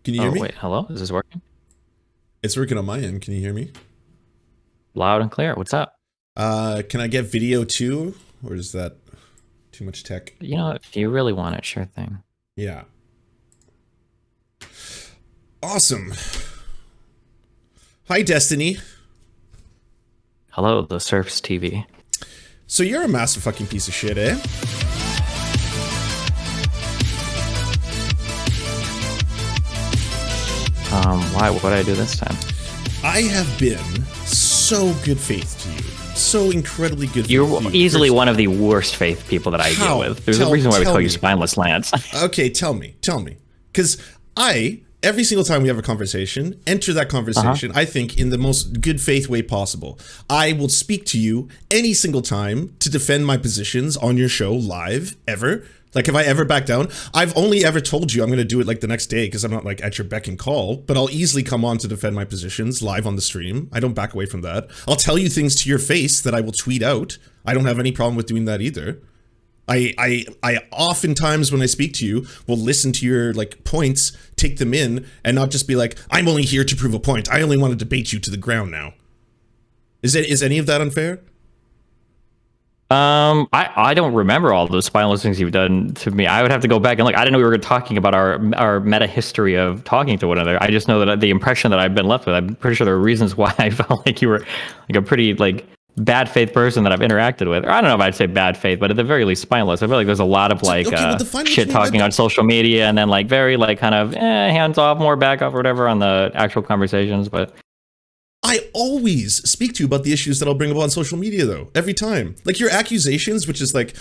Can you hear me? Wait, hello? Is this working? It's working on my end. Can you hear me? Loud and clear. What's up? Can I get video too? Or is that too much tech? You know, if you really want it, sure thing. Yeah. Awesome. Hi, Destiny. Hello, the Serfs TV. So you're a massive fucking piece of shit, eh? Why? What did I do this time? I have been so good faith to you. So incredibly good faith You're to you. easily one of the worst faith people that I deal with. There's a reason why we call you Spineless Lance. Okay, tell me. Because every single time we have a conversation, enter that conversation, I think, in the most good faith way possible. I will speak to you any single time to defend my positions on your show live, ever. Like, if I ever back down, I've only ever told you I'm going to do it like the next day because I'm not like at your beck and call, but I'll easily come on to defend my positions live on the stream. I don't back away from that. I'll tell you things to your face that I will tweet out. I don't have any problem with doing that either. I oftentimes when I speak to you will listen to your like points, take them in, and not just be like, I'm only here to prove a point. I only want to debate you to the ground now. Is any of that unfair? I don't remember all those spineless things you've done to me. I would have to go back and look. I didn't know we were talking about our meta history of talking to one another. I just know that the impression that I've been left with, I'm pretty sure there are reasons why I felt like you were like a pretty like bad faith person that I've interacted with. Or I don't know if I'd say bad faith, but at the very least spineless. I feel like there's a lot of like shit talking on social media and then like very like kind of hands off, more back off or whatever on the actual conversations. But I always speak to you about the issues that I'll bring up on social media, though, every time. Like your accusations, which is like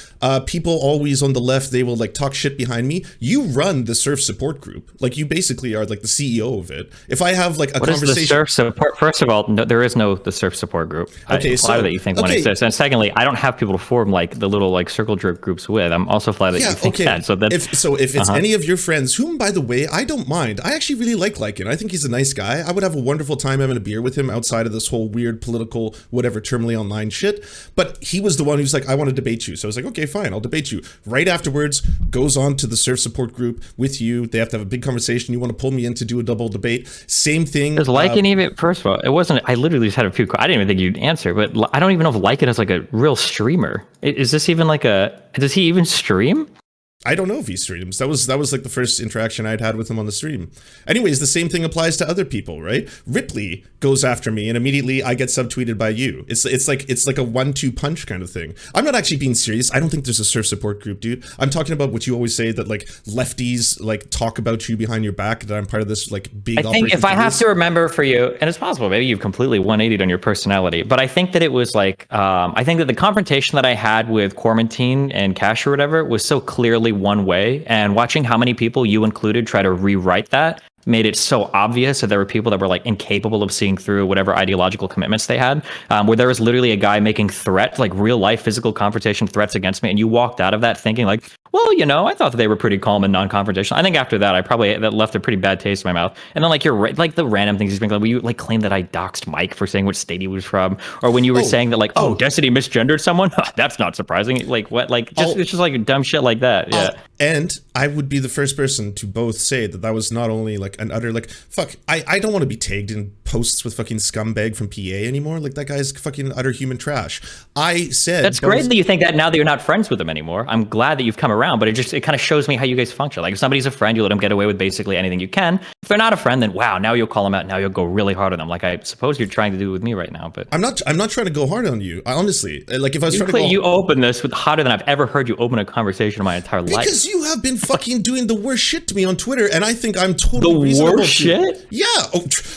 people always on the left, they will like talk shit behind me. You run the Surf support group. Like you basically are like the CEO of it. If I have like a conversation. What is the Surf support? First of all, no, there is no the Surf support group. Okay, I'm flattered that you think one exists. And secondly, I don't have people to form like the little like circle jerk groups with. I'm also flattered that you think that. So then, if it's any of your friends, whom by the way, I don't mind. I actually really like Lycan. I think he's a nice guy. I would have a wonderful time having a beer with him outside of this whole weird political whatever terminally online shit, but he was the one who's like, I want to debate you. So I was like, okay, fine, I'll debate you. Right afterwards, goes on to the Surf support group with you. They have to have a big conversation. You want to pull me in to do a double debate. Same thing. Does Lycan even, first of all, it wasn't, I literally just had a few, I didn't even think you'd answer, but I don't even know if Lycan is like a real streamer. Is this even like does he even stream? I don't know if he streams. That was like the first interaction I'd had with him on the stream. Anyways, the same thing applies to other people, right? Ripley goes after me and immediately I get subtweeted by you. It's like a 1-2 punch kind of thing. I'm not actually being serious. I don't think there's a Surf support group, dude. I'm talking about what you always say, that like lefties like talk about you behind your back, that I'm part of this like big I think if I have to remember for you, and it's possible, maybe you've completely 180'd on your personality, but I think that it was like, I think that the confrontation that I had with Quarantine and Cash or whatever was so clearly one way, and watching how many people, you included, try to rewrite that made it so obvious that there were people that were like incapable of seeing through whatever ideological commitments they had, where there was literally a guy making threats, like real life physical confrontation threats against me, and you walked out of that thinking like, well, you know, I thought that they were pretty calm and non-confrontational. I think after that, that left a pretty bad taste in my mouth. And then like like the random things he's been like, you like claim that I doxed Mike for saying which state he was from, or when you were saying that like, Destiny misgendered someone, that's not surprising. Like what? Like it's just like dumb shit like that. Yeah. And I would be the first person to both say that was not only like an utter like fuck. I don't want to be tagged in posts with fucking scumbag from PA anymore. Like that guy's fucking utter human trash. I said that's great that you think that now that you're not friends with him anymore. I'm glad that you've come around, but it kind of shows me how you guys function. Like if somebody's a friend, you let them get away with basically anything you can. If they're not a friend, then wow, now you'll call them out. Now you'll go really hard on them, like I suppose you're trying to do with me right now. But I'm not trying to go hard on you. Honestly, like if I was trying to go, you open this with hotter than I've ever heard you open a conversation in my entire life. Because you have been fucking doing the worst shit to me on Twitter, and I think I'm totally reasonable. The worst shit? Yeah.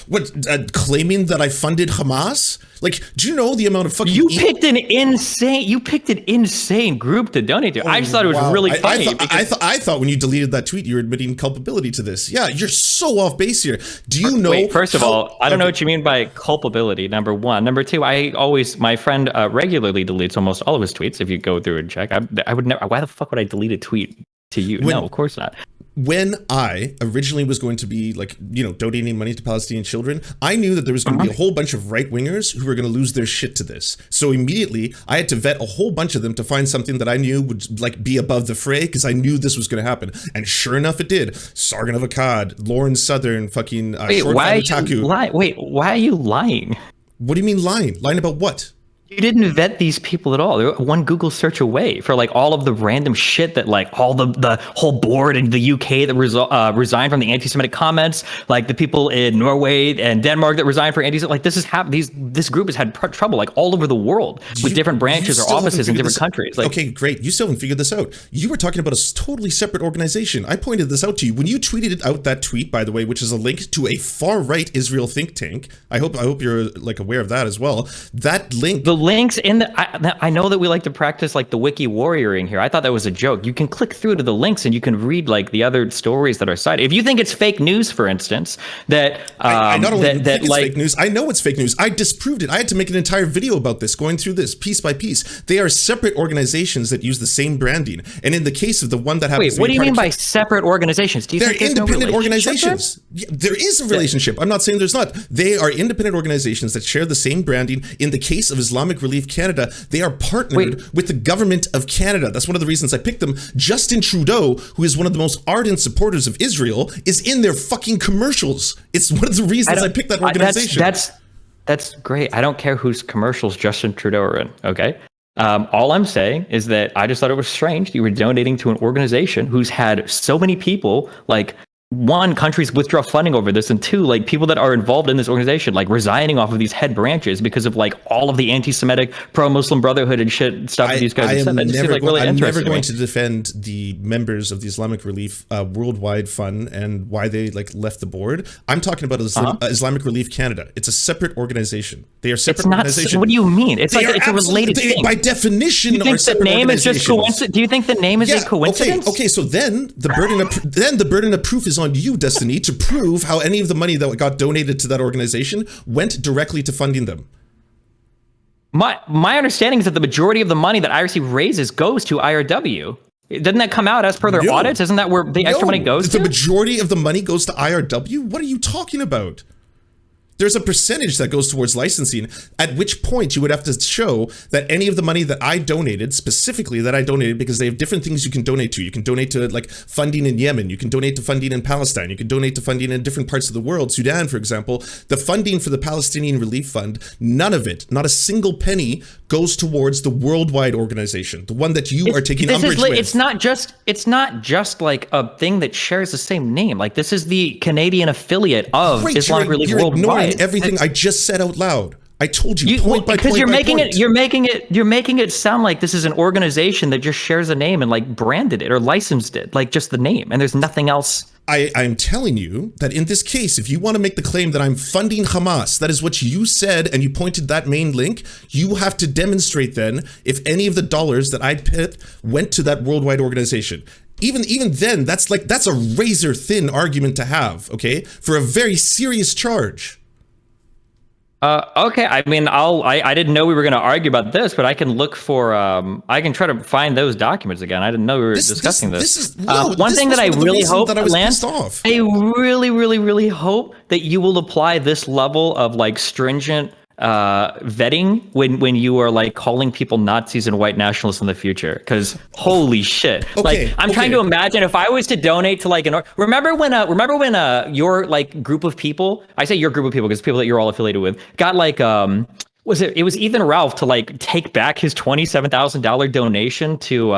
What? Claiming that I funded Hamas? Like, do you know the amount of fucking? You picked an insane group to donate to. I just thought it was really funny. I thought when you deleted that tweet, you were admitting culpability to this. Yeah, you're so off base here. Do you know? Wait, first of all, I don't know what you mean by culpability. Number one. Number two, my friend regularly deletes almost all of his tweets. If you go through and check, I would never. Why the fuck would I delete a tweet to you? No, of course not. when I originally was going to be like, donating money to Palestinian children, I knew that there was going to be a whole bunch of right wingers who were going to lose their shit to this. So immediately I had to vet a whole bunch of them to find something that I knew would like be above the fray, because I knew this was going to happen. And sure enough, it did. Sargon of Akkad, Lauren Southern, fucking Short Taku. Wait, why are you lying? What do you mean lying? Lying about what? You didn't vet these people at all. They're one Google search away for like all of the random shit that like all the whole board in the UK that resigned from the anti-Semitic comments, like the people in Norway and Denmark that resigned for anti-Semitic. Like this group has had trouble like all over the world with different branches or offices in different countries. Like, okay, great. You still haven't figured this out. You were talking about a totally separate organization. I pointed this out to you when you tweeted out that tweet, by the way, which is a link to a far-right Israel think tank. I hope you're like aware of that as well. That link. The links in I know that we like to practice like the wiki warrioring here. I thought that was a joke. You can click through to the links and you can read like the other stories that are cited. If you think it's fake news, for instance, that I not only think it's fake news, I know it's fake news. I disproved it. I had to make an entire video about this, going through this piece by piece. They are separate organizations that use the same branding. And in the case of the one that happens, wait, what do you mean by separate organizations? Do you think there's independent no organizations? Yeah, there is a relationship. I'm not saying there's not. They are independent organizations that share the same branding. In the case of Islamic Relief Canada, they are partnered with the government of Canada. That's one of the reasons I picked them. Justin Trudeau, who is one of the most ardent supporters of Israel, is in their fucking commercials. It's one of the reasons I picked that organization. That's great. I don't care whose commercials Justin Trudeau are in, okay? All I'm saying is that I just thought it was strange you were donating to an organization who's had so many people, like, one, countries withdraw funding over this, and two, like people that are involved in this organization, like resigning off of these head branches because of like all of the anti-Semitic, pro-Muslim Brotherhood and shit stuff that these guys have said. That just seems like really interesting. I'm never going to defend the members of the Islamic Relief Worldwide Fund and why they like left the board. I'm talking about Islamic Relief Canada. It's a separate organization. They are separate organizations. What do you mean? It's like it's a related thing. By definition, you think the name is just coincidence? Do you think the name is a coincidence? Okay. So then the burden of proof is on you, Destiny, to prove how any of the money that got donated to that organization went directly to funding them. My understanding is that the majority of the money that IRC raises goes to IRW. Doesn't that come out as per their audits? Isn't that where the extra money goes to? The majority of the money goes to IRW? What are you talking about? There's a percentage that goes towards licensing, at which point you would have to show that any of the money that I donated, specifically that I donated, because they have different things you can donate to. You can donate to like funding in Yemen. You can donate to funding in Palestine. You can donate to funding in different parts of the world. Sudan, for example, the funding for the Palestinian Relief Fund, none of it, not a single penny, goes towards the worldwide organization, the one that you are taking umbrage with. It's not just like a thing that shares the same name. Like this is the Canadian affiliate of Islamic Relief Worldwide. Everything I just said out loud. I told you point by point. Because you're making it sound like this is an organization that just shares a name and like branded it or licensed it, like just the name, and there's nothing else. I'm telling you that in this case, if you want to make the claim that I'm funding Hamas, that is what you said, and you pointed that main link, you have to demonstrate then if any of the dollars that I put went to that worldwide organization. Even then, that's a razor thin argument to have, okay, for a very serious charge. Okay. I mean, I didn't know we were going to argue about this, but I can look for, I can try to find those documents again. I didn't know we were discussing this. One thing that I really hope, Lance, I really, really, really hope that you will apply this level of like stringent vetting when you are like calling people Nazis and white nationalists in the future, because holy shit. I'm trying to imagine if I was to donate to like remember when your like group of people, I say your group of people because people that you're all affiliated with, got like it was Ethan Ralph to like take back his $27,000 donation to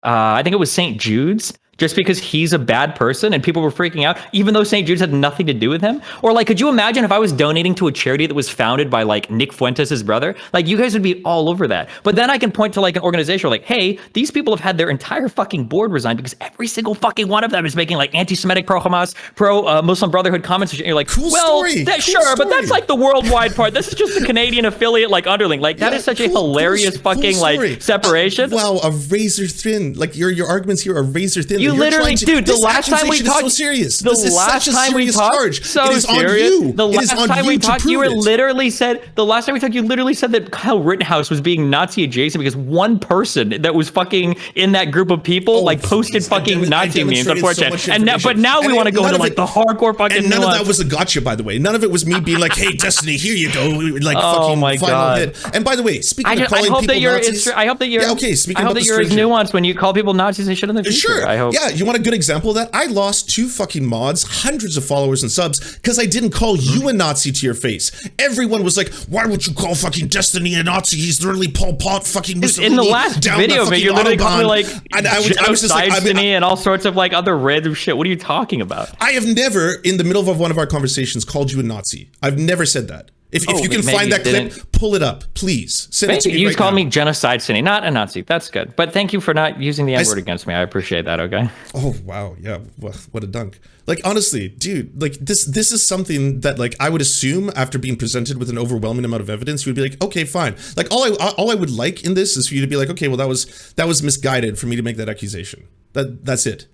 I think it was St. Jude's, just because he's a bad person and people were freaking out, even though St. Jude's had nothing to do with him? Or like, could you imagine if I was donating to a charity that was founded by like Nick Fuentes' brother? Like, you guys would be all over that. But then I can point to like an organization where like, hey, these people have had their entire fucking board resign because every single fucking one of them is making like anti-Semitic, pro-Hamas, pro-Muslim Brotherhood comments. And you're like, but that's like the worldwide part. This is just the Canadian affiliate, like underling. Like, that is such a hilarious fucking like separation. Wow, a razor thin. Like your arguments here are razor thin. You literally, dude. The last time we talked, so serious. The last time we talked, so serious. The last time we talked, you were literally said. The last time we talked, you literally said that Kyle Rittenhouse was being Nazi adjacent because one person that was fucking in that group of people posted fucking Nazi memes on 4chan. But now we want to go into like the hardcore fucking. And none of that was a gotcha, by the way. None of it was me being like, "Hey, Destiny, here you go." Like fucking final hit. And by the way, speaking of calling people Nazis, I hope that you're as nuanced when you call people Nazis and shit in the future. Sure. I hope. Yeah, you want a good example of that? I lost 2 fucking mods, hundreds of followers and subs, because I didn't call you a Nazi to your face. Everyone was like, "Why would you call fucking Destiny a Nazi? He's literally Pol Pot fucking Mussolini." In the last video, man, you're literally calling me like genocide and all sorts of like other random shit. What are you talking about? I have never, in the middle of one of our conversations, called you a Nazi. I've never said that. If you can find that clip, pull it up, please. Send it to me You called me genocide city, not a Nazi. That's good. But thank you for not using the N-word against me. I appreciate that, okay? Oh, wow. Yeah. What a dunk. Like, honestly, dude, like this is something that like I would assume after being presented with an overwhelming amount of evidence, you would be like, okay, fine. Like all I would like in this is for you to be like, okay, well that was misguided for me to make that accusation. That's it.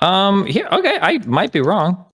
Here, okay, I might be wrong.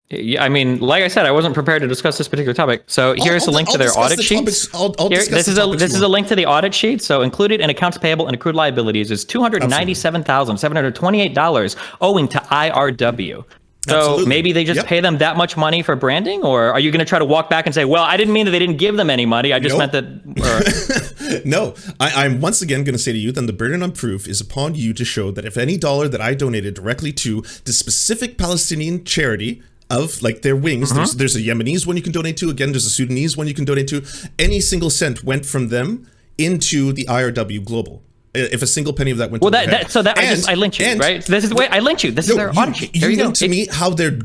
Yeah, I mean, like I said, I wasn't prepared to discuss this particular topic. So here's a link to their audit sheets. This is a link to the audit sheet. So included in accounts payable and accrued liabilities is $297,728 owing to IRW. So maybe they just pay them that much money for branding, or are you going to try to walk back and say, well, I didn't mean that they didn't give them any money. I just meant that. No, I'm once again going to say to you, then the burden on proof is upon you to show that if any dollar that I donated directly to the specific Palestinian charity of like their wings, there's a Yemenis one you can donate to, again, there's a Sudanese one you can donate to, any single cent went from them into the IRW Global. If a single penny of that went to I linked you, right? So this is the way I linked you. This is their audit sheet. You linked to me how their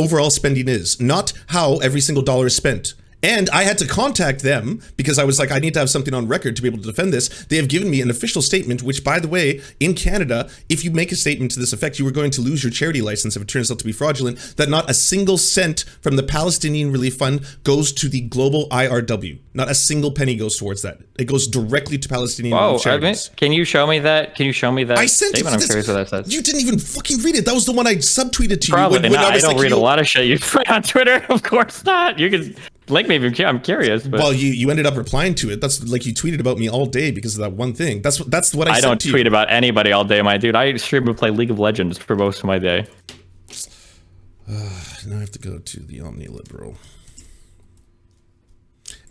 overall spending is, not how every single dollar is spent. And I had to contact them because I was like, I need to have something on record to be able to defend this. They have given me an official statement, which, by the way, in Canada, if you make a statement to this effect, you are going to lose your charity license if it turns out to be fraudulent, that not a single cent from the Palestinian Relief Fund goes to the global IRW. Not a single penny goes towards that. It goes directly to Palestinian charities. Can you show me that? I sent statement? I'm curious what that says. You didn't even fucking read it. That was the one I subtweeted to you. Probably not. I don't read a lot of shit you put on Twitter. Of course not. You can link me if I'm curious. But. Well, you ended up replying to it. That's like you tweeted about me all day because of that one thing. That's what I sent to you. I don't tweet about anybody all day, my dude. I stream and play League of Legends for most of my day. Now I have to go to the Omniliberal.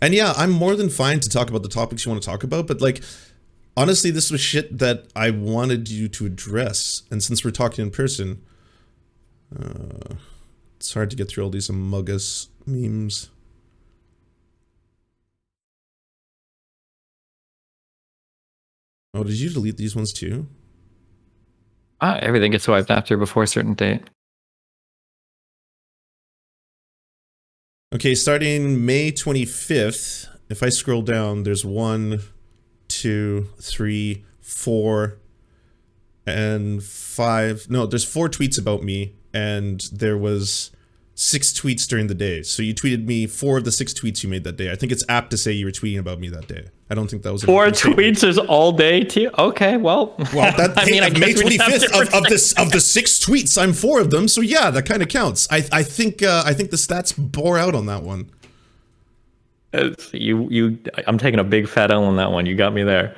And yeah, I'm more than fine to talk about the topics you want to talk about, but like, honestly, this was shit that I wanted you to address. And since we're talking in person, it's hard to get through all these Among Us memes. Oh, did you delete these ones too? Everything gets wiped after before a certain date. Okay, starting May 25th, if I scroll down, there's 1, 2, 3, 4, and 5. No, there's 4 tweets about me, and there was 6 tweets during the day. So you tweeted me 4 of the 6 tweets you made that day. I think it's apt to say you were tweeting about me that day. I don't think that was 4 tweets is all day too. Okay, well, that I mean, May 25th of the 6 tweets, I'm 4 of them. So yeah, that kind of counts. I think the stats bore out on that one. I'm taking a big fat L on that one. You got me there.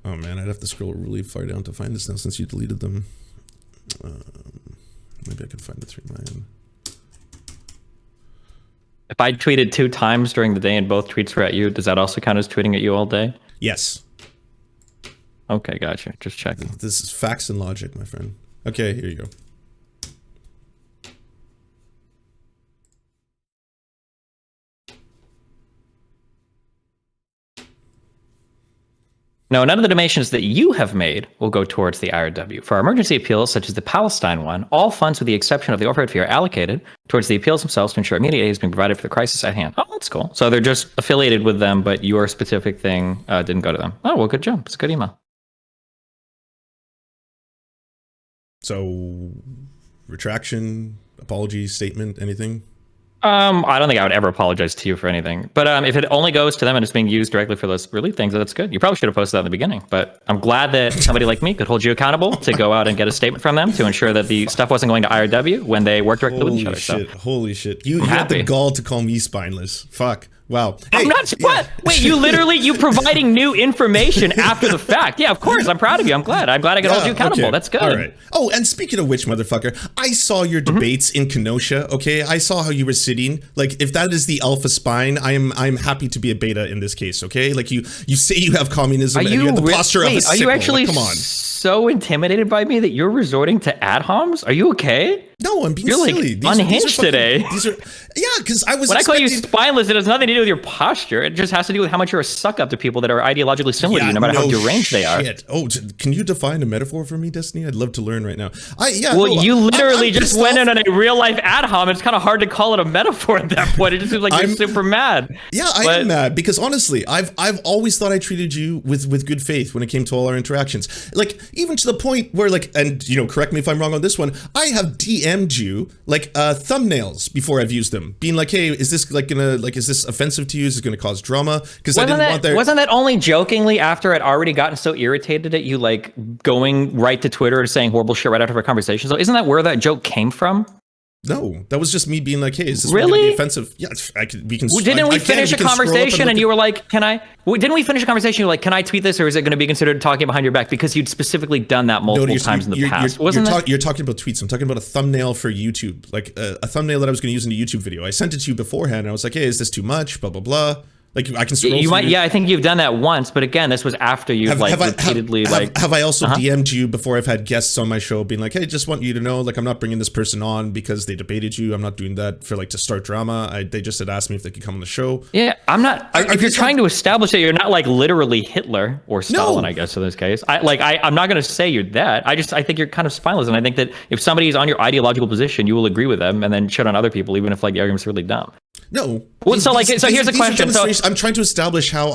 Oh man, I'd have to scroll really far down to find this now since you deleted them. Maybe I can find it through my end. If I tweeted 2 times during the day and both tweets were at you, does that also count as tweeting at you all day? Yes. Okay, gotcha. Just checking. This is facts and logic, my friend. Okay, here you go. No, none of the donations that you have made will go towards the IRW. For our emergency appeals, such as the Palestine one, all funds with the exception of the overhead fee are allocated towards the appeals themselves to ensure immediate aid is being provided for the crisis at hand. Oh, that's cool. So they're just affiliated with them, but your specific thing didn't go to them. Oh, well, good job. It's a good email. So, retraction, apology, statement, anything? I don't think I would ever apologize to you for anything. But if it only goes to them and it's being used directly for those relief things, that's good. You probably should have posted that in the beginning. But I'm glad that somebody like me could hold you accountable to go out and get a statement from them to ensure that the stuff wasn't going to IRW when they work directly with each other. Shit, holy shit. You had the gall to call me spineless. Fuck. Wow. Hey, I'm not. What? Wait, you providing new information after the fact? Yeah, of course. I'm proud of you. I'm glad I could hold you accountable. Okay. That's good. All right. Oh, and speaking of which, motherfucker, I saw your debates in Kenosha. Okay, I saw how you were sitting. Like, if that is the alpha spine, I'm happy to be a beta in this case. Okay, like you say you have communism and you have the posture of a sickle. Are you actually come on. so intimidated by me that you're resorting to ad homs? Are you okay? No, I'm being You're silly. Like unhinged today. Because I was. When I call you spineless, it has nothing to do with your posture. It just has to do with how much you're a suck up to people that are ideologically similar to you, no matter how deranged they are. Oh, can you define a metaphor for me, Destiny? I'd love to learn right now. You literally just went in on a real life ad hom. It's kind of hard to call it a metaphor at that point. It just seems like you're super mad. Yeah, I am mad because honestly, I've always thought I treated you with good faith when it came to all our interactions. Like even to the point where and correct me if I'm wrong on this one. I have DM'd you thumbnails before I've used them, being like, hey, is this is this offensive to you? Is it going to cause drama? Because I didn't want their. Wasn't that only jokingly after I'd already gotten so irritated at you, like going right to Twitter and saying horrible shit right after our conversation? So isn't that where that joke came from? No, that was just me being like, hey, is this really going to be offensive? Yeah, we can. Didn't we finish a conversation and you were like, didn't we finish a conversation? You're like, can I tweet this or is it going to be considered talking behind your back? Because you'd specifically done that multiple times in the past. You're talking about tweets. I'm talking about a thumbnail for YouTube, like a thumbnail that I was going to use in a YouTube video. I sent it to you beforehand and I was like, hey, is this too much? Blah, blah, blah. Like I can scroll. Yeah, I think you've done that once, but again, this was after you've repeatedly Have I also DM'd you before I've had guests on my show being like, hey, just want you to know, like I'm not bringing this person on because they debated you. I'm not doing that for to start drama. They just had asked me if they could come on the show. Yeah, I'm not. If you're trying to establish that you're not like literally Hitler or Stalin, I guess in this case, I'm not going to say you're that. I think you're kind of spineless, and I think that if somebody is on your ideological position, you will agree with them and then shit on other people, even if the argument's really dumb. No. Well, so here's a question. So I'm trying to establish how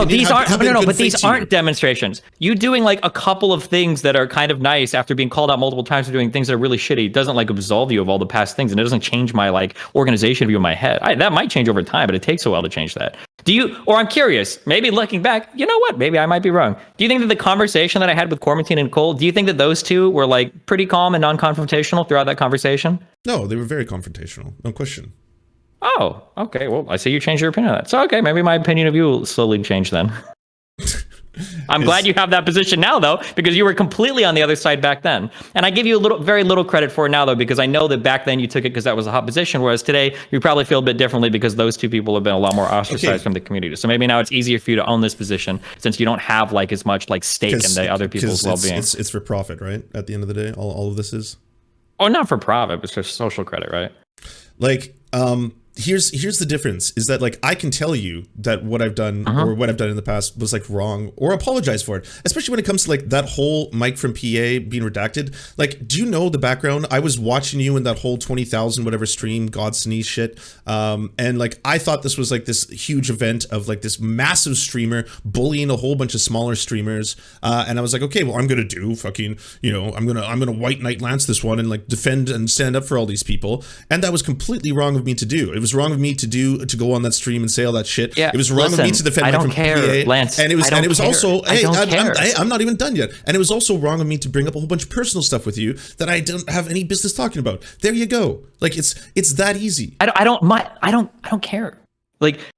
these aren't demonstrations. You doing like a couple of things that are kind of nice after being called out multiple times for doing things that are really shitty doesn't absolve you of all the past things, and it doesn't change my organization view in my head. That might change over time, but it takes a while to change that. I'm curious, maybe looking back, you know what? Maybe I might be wrong. Do you think that the conversation that I had with Quarantine and Cole, do you think that those two were pretty calm and non-confrontational throughout that conversation? No, they were very confrontational. No question. Oh, okay. Well, I see you changed your opinion on that. So, okay, maybe my opinion of you will slowly change then. I'm glad you have that position now, though, because you were completely on the other side back then. And I give you very little credit for it now, though, because I know that back then you took it because that was a hot position, whereas today you probably feel a bit differently because those two people have been a lot more ostracized from the community. So maybe now it's easier for you to own this position since you don't have as much stake in the other people's well-being. It's for profit, right? At the end of the day, all of this is. Oh, not for profit, but it's just social credit, right? Here's the difference is that I can tell you that what I've done or what I've done in the past was wrong or apologize for it, especially when it comes to that whole Mike from PA being redacted. Do you know the background? I was watching you in that whole 20,000 whatever stream God sneeze shit, and I thought this was this huge event of this massive streamer bullying a whole bunch of smaller streamers, and I was like, okay, well I'm gonna do fucking I'm gonna white knight lance this one and defend and stand up for all these people, and that was completely wrong of me to do. It was wrong of me to go on that stream and say all that shit. Yeah, it was wrong of me to defend. I don't care, Lance. And it was also. Hey, I'm not even done yet. And it was also wrong of me to bring up a whole bunch of personal stuff with you that I don't have any business talking about. There you go. It's that easy. I don't care.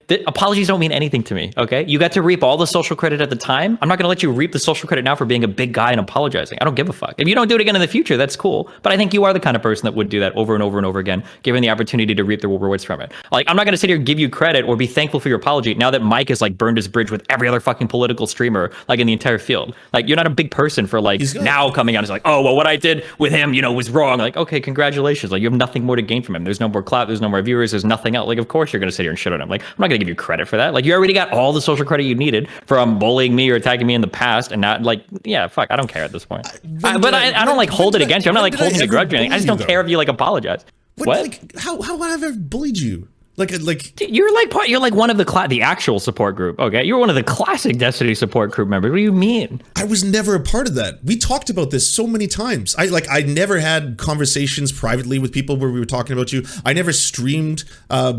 The apologies don't mean anything to me, okay? You got to reap all the social credit at the time. I'm not going to let you reap the social credit now for being a big guy and apologizing. I don't give a fuck. If you don't do it again in the future, that's cool. But I think you are the kind of person that would do that over and over and over again, given the opportunity to reap the rewards from it. I'm not going to sit here and give you credit or be thankful for your apology now that Mike has burned his bridge with every other fucking political streamer in the entire field. You're not a big person for now coming out and oh, well, what I did with him, was wrong. Okay, congratulations. You have nothing more to gain from him. There's no more clout. There's no more viewers. There's nothing else. Of course you're going to sit here and shit on him. I'm not going to give you credit for that. You already got all the social credit you needed from bullying me or attacking me in the past, and not yeah, fuck, I don't care at this point. I don't hold it against you. I'm not holding a grudge or anything. I just don't care if you apologize. What? How have I ever bullied you? Like You're like one of the actual support group. Okay, you're one of the classic Destiny support group members. What do you mean? I was never a part of that. We talked about this so many times. I never had conversations privately with people where we were talking about you. I never streamed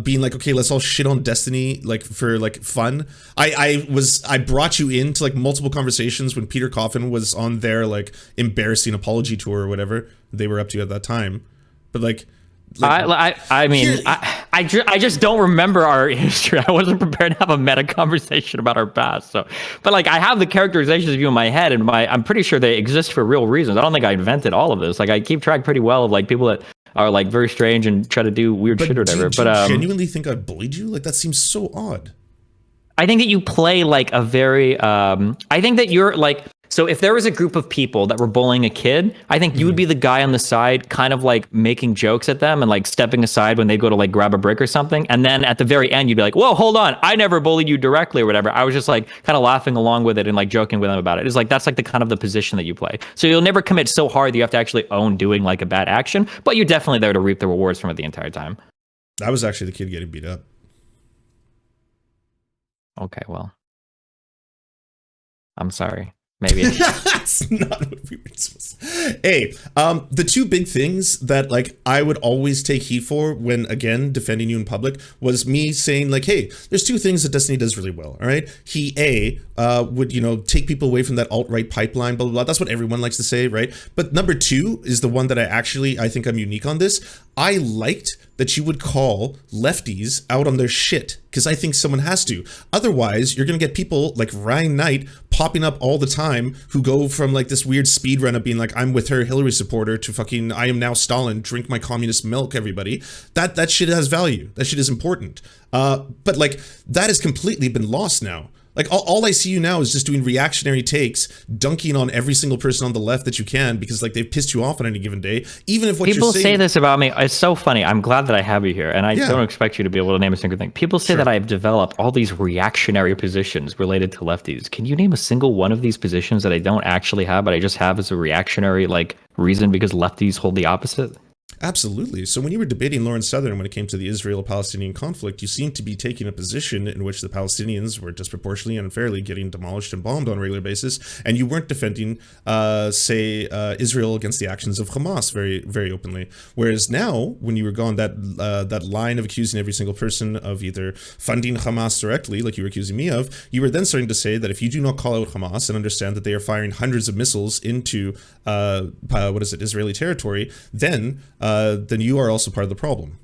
being like, okay, let's all shit on Destiny like for like fun. I brought you into like multiple conversations when Peter Coffin was on their like embarrassing apology tour or whatever they were up to at that time. But like I mean, I just don't remember our history. I wasn't prepared to have a meta conversation about our past. So, but like I have the characterizations of you in my head, and I'm pretty sure they exist for real reasons. I don't think I invented all of this. Like I keep track pretty well of like people that are like very strange and try to do weird shit or whatever. Do you genuinely think I bullied you? Like that seems so odd. I think that you play like a very. I think that you're like. So if there was a group of people that were bullying a kid, I think you would be the guy on the side kind of like making jokes at them and like stepping aside when they go to like grab a brick or something. And then at the very end, you'd be like, whoa, hold on. I never bullied you directly or whatever. I was just like kind of laughing along with it and like joking with them about it. It's like, that's like the kind of the position that you play. So you'll never commit so hard that you have to actually own doing like a bad action, but you're definitely there to reap the rewards from it the entire time. I was actually the kid getting beat up. Okay, well, I'm sorry. Maybe that's not what we were supposed to. Hey, the two big things that like I would always take heat for when again defending you in public was me saying like, hey, there's two things that Destiny does really well. All right, he would take people away from that alt-right pipeline, blah blah blah. That's what everyone likes to say, right? But number two is the one that I think I'm unique on this. I liked that you would call lefties out on their shit because I think someone has to. Otherwise, you're going to get people like Ryan Knight popping up all the time who go from like this weird speed run of being like, I'm with her Hillary supporter to fucking, I am now Stalin, drink my communist milk, everybody. That shit has value. That shit is important. But like that has completely been lost now. Like all I see you now is just doing reactionary takes, dunking on every single person on the left that you can because like they've pissed you off on any given day. Even if what people you're saying, say this about me, it's so funny. I'm glad that I have you here, and I don't expect you to be able to name a single thing. People say that I've developed all these reactionary positions related to lefties. Can you name a single one of these positions that I don't actually have, but I just have as a reactionary like reason because lefties hold the opposite? Absolutely. So when you were debating Lawrence Southern when it came to the Israel-Palestinian conflict, you seemed to be taking a position in which the Palestinians were disproportionately and unfairly getting demolished and bombed on a regular basis, and you weren't defending, Israel against the actions of Hamas very, very openly. Whereas now, when you were gone that line of accusing every single person of either funding Hamas directly, like you were accusing me of, you were then starting to say that if you do not call out Hamas and understand that they are firing hundreds of missiles into Israeli territory, then you are also part of the problem.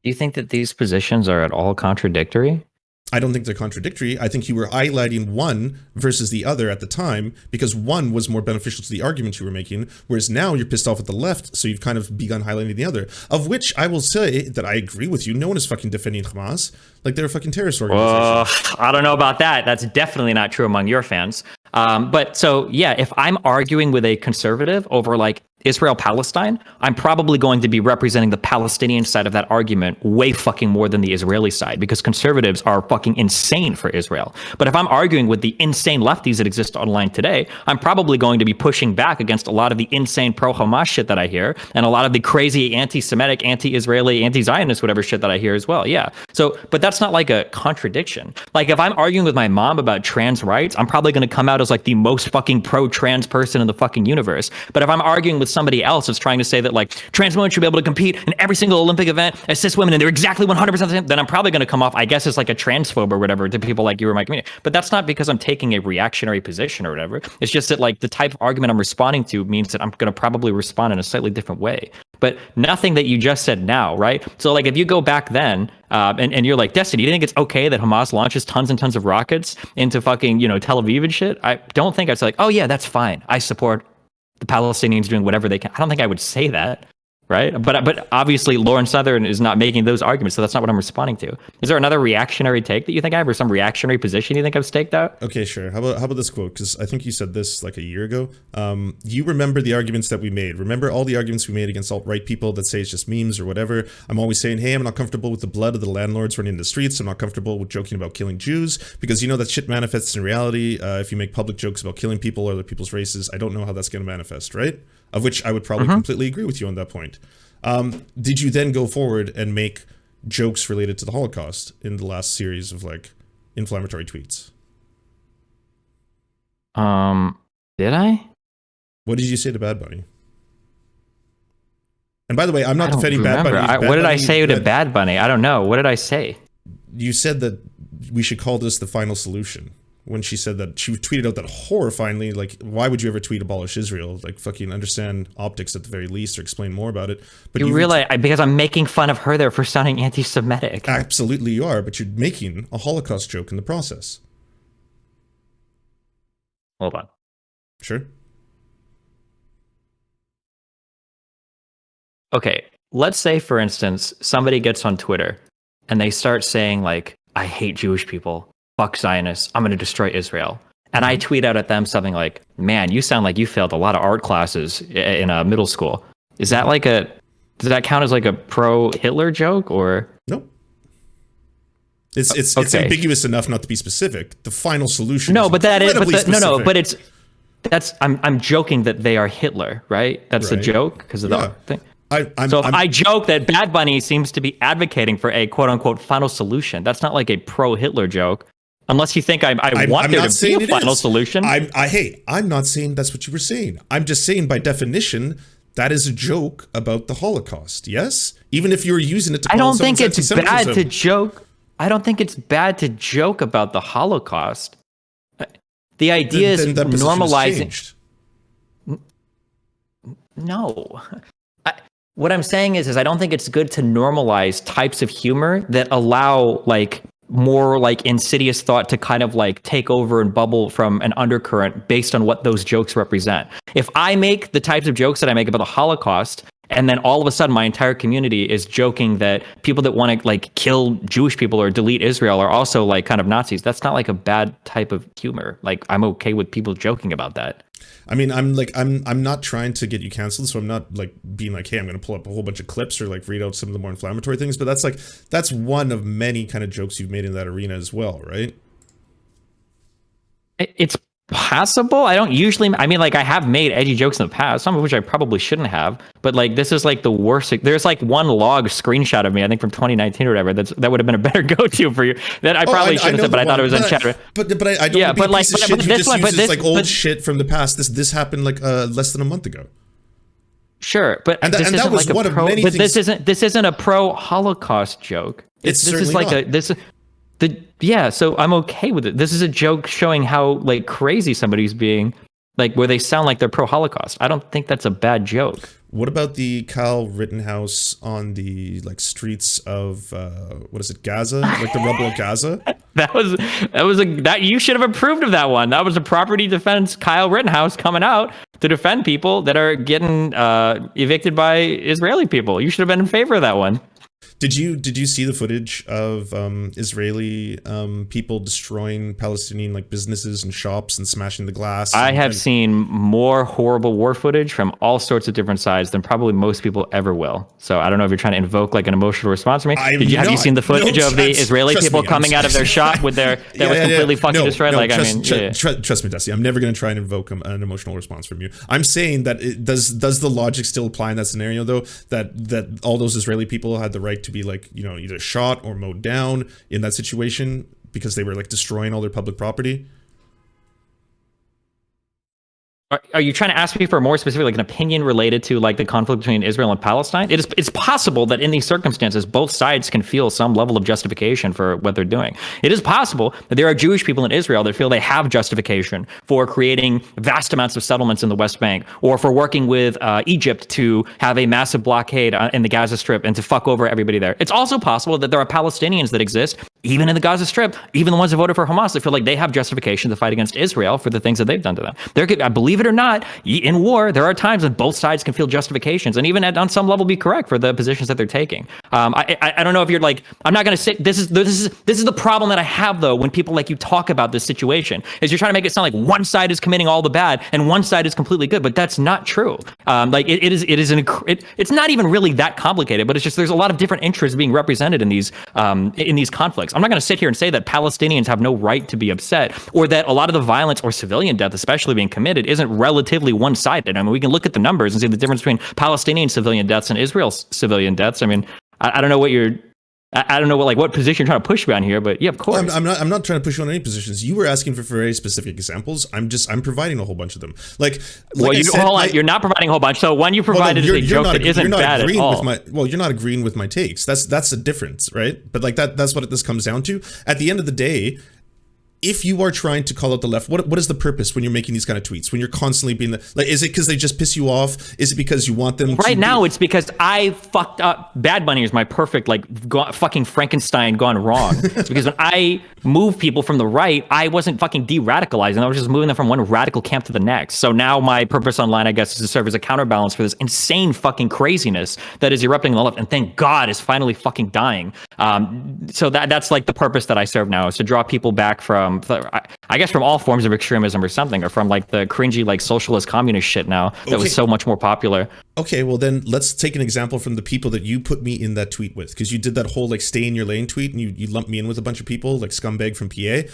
Do you think that these positions are at all contradictory? I don't think they're contradictory. I think you were highlighting one versus the other at the time because one was more beneficial to the argument you were making, whereas now you're pissed off at the left, so you've kind of begun highlighting the other. Of which I will say that I agree with you. No one is fucking defending Hamas. Like they're a fucking terrorist organization. I don't know about that. That's definitely not true among your fans. But so, yeah, if I'm arguing with a conservative over like Israel-Palestine, I'm probably going to be representing the Palestinian side of that argument way fucking more than the Israeli side because conservatives are fucking insane for Israel. But if I'm arguing with the insane lefties that exist online today, I'm probably going to be pushing back against a lot of the insane pro-Hamas shit that I hear and a lot of the crazy anti-Semitic, anti-Israeli, anti-Zionist, whatever shit that I hear as well. Yeah. So, but that's not like a contradiction. Like if I'm arguing with my mom about trans rights, I'm probably going to come out as like the most fucking pro-trans person in the fucking universe. But if I'm arguing with somebody else that's trying to say that like trans women should be able to compete in every single Olympic event as cis women and they're exactly 100% the same, then I'm probably going to come off, I guess, as like a transphobe or whatever to people like you or my community. But that's not because I'm taking a reactionary position or whatever. It's just that like the type of argument I'm responding to means that I'm going to probably respond in a slightly different way. But nothing that you just said now, right? So like if you go back then and you're like, Destiny, do you think it's okay that Hamas launches tons and tons of rockets into fucking, Tel Aviv and shit? I don't think I'd say like, oh yeah, that's fine. I support the Palestinians doing whatever they can. I don't think I would say that, right? But obviously Lawrence Southern is not making those arguments, so that's not what I'm responding to. Is there another reactionary take that you think I have, or some reactionary position you think I've staked out? Okay, sure. How about this quote? Because I think you said this like a year ago. You remember the arguments that we made. Remember all the arguments we made against alt-right people that say it's just memes or whatever. I'm always saying, hey, I'm not comfortable with the blood of the landlords running the streets. I'm not comfortable with joking about killing Jews because that shit manifests in reality. If you make public jokes about killing people or other people's races, I don't know how that's going to manifest, right? Of which I would probably completely agree with you on that point. Did you then go forward and make jokes related to the Holocaust in the last series of like inflammatory tweets? Did I? What did you say to Bad Bunny? And by the way, I'm not defending Bad Bunny. What did I say to Bad Bunny? I don't know. What did I say? You said that we should call this the final solution. When she said that, she tweeted out that horrifyingly, like, why would you ever tweet abolish Israel? Like, fucking understand optics at the very least, or explain more about it. But you realize, because I'm making fun of her there for sounding anti-Semitic. Absolutely you are, but you're making a Holocaust joke in the process. Hold on. Sure. Okay, let's say, for instance, somebody gets on Twitter and they start saying, like, I hate Jewish people. Fuck Zionists. I'm going to destroy Israel. And I tweet out at them something like, man, you sound like you failed a lot of art classes in middle school. Is that like does that count as like a pro-Hitler joke, or? Nope. It's ambiguous enough not to be specific. The final solution. No, but that is, but I'm joking that they are Hitler, right? That's a joke because of the thing. I joke that Bad Bunny seems to be advocating for a quote unquote final solution, that's not like a pro-Hitler joke. Unless you think I want there to be a final solution. I'm not saying that's what you were saying. I'm just saying by definition, that is a joke about the Holocaust. Yes? Even if you were using it to call I don't think it's anti-Semitism. bad to joke. I don't think it's bad to joke about the Holocaust. The idea is normalizing. No. What I'm saying is I don't think it's good to normalize types of humor that allow like more like insidious thought to kind of like take over and bubble from an undercurrent based on what those jokes represent. If I make the types of jokes that I make about the Holocaust, and then all of a sudden my entire community is joking that people that want to like kill Jewish people or delete Israel are also like kind of Nazis, that's not like a bad type of humor. Like, I'm okay with people joking about that. I mean, I'm not trying to get you canceled, so I'm not like being like, hey, I'm going to pull up a whole bunch of clips or like read out some of the more inflammatory things. But that's one of many kind of jokes you've made in that arena as well, right? It's possible. I don't usually. I mean, like, I have made edgy jokes in the past, some of which I probably shouldn't have. But like, this is like the worst. There's like one log screenshot of me, I think from 2019 or whatever. That would have been a better go-to for you. That I probably shouldn't have said, but I thought it was in chat. But I don't. Yeah, but like, this like shit from the past. This happened like less than a month ago. Sure, but that was like one of many things. But this isn't a pro-Holocaust joke. This is like not. So I'm okay with it. This is a joke showing how like crazy somebody's being, like where they sound like they're pro-Holocaust. I don't think that's a bad joke. What about the Kyle Rittenhouse on the like streets of what is it, Gaza, like the rubble of Gaza? that you should have approved of that one. That was a property defense Kyle Rittenhouse coming out to defend people that are getting evicted by Israeli people. You should have been in favor of that one. Did you see the footage of Israeli people destroying Palestinian like businesses and shops and smashing the glass? I have seen more horrible war footage from all sorts of different sides than probably most people ever will. So I don't know if you're trying to invoke like an emotional response from me. Have you seen the footage of the Israeli people coming out of their shop with their that was completely fucking destroyed? Trust me, Dusty. I'm never going to try and invoke an emotional response from you. I'm saying that does the logic still apply in that scenario though? That all those Israeli people had the right to be like, you know, either shot or mowed down in that situation because they were like destroying all their public property? Are you trying to ask me for more specific, like an opinion related to like the conflict between Israel and Palestine? It's possible that in these circumstances, both sides can feel some level of justification for what they're doing. It is possible that there are Jewish people in Israel that feel they have justification for creating vast amounts of settlements in the West Bank, or for working with Egypt to have a massive blockade in the Gaza Strip and to fuck over everybody there. It's also possible that there are Palestinians that exist, even in the Gaza Strip, even the ones who voted for Hamas, that feel like they have justification to fight against Israel for the things that they've done to them. I believe it or not, in war, there are times when both sides can feel justifications and even on some level be correct for the positions that they're taking. I don't know if you're like, I'm not going to say this is the problem that I have though when people like you talk about this situation, is you're trying to make it sound like one side is committing all the bad and one side is completely good, but that's not true. It's not even really that complicated, but it's just there's a lot of different interests being represented in these conflicts. I'm not going to sit here and say that Palestinians have no right to be upset, or that a lot of the violence or civilian death especially being committed isn't relatively one-sided. I mean, we can look at the numbers and see the difference between Palestinian civilian deaths and Israel civilian deaths. I mean, I don't know what you're. I don't know what position you're trying to push me on here, but yeah, of course. Well, I'm not trying to push you on any positions. You were asking for very specific examples. I'm providing a whole bunch of them. Well, you're not providing a whole bunch. So one you provided is a joke that isn't bad at all. You're not agreeing with my takes. That's the difference, right? But that's what this comes down to. At the end of the day, if you are trying to call out the left, what is the purpose when you're making these kind of tweets? When you're constantly being is it because they just piss you off? Is it because you want them right now? It's because I fucked up. Bad Bunny is my perfect fucking Frankenstein gone wrong. It's because when I move people from the right, I wasn't fucking de-radicalizing. I was just moving them from one radical camp to the next. So now my purpose online, I guess, is to serve as a counterbalance for this insane fucking craziness that is erupting on the left, and thank God is finally fucking dying. So that's like the purpose that I serve now, is to draw people back from, I guess, from all forms of extremism or something, or from like the cringy like socialist communist shit now that was so much more popular. Okay, well then let's take an example from the people that you put me in that tweet with, because you did that whole like stay in your lane tweet, and you lumped me in with a bunch of people like scumbag from PA.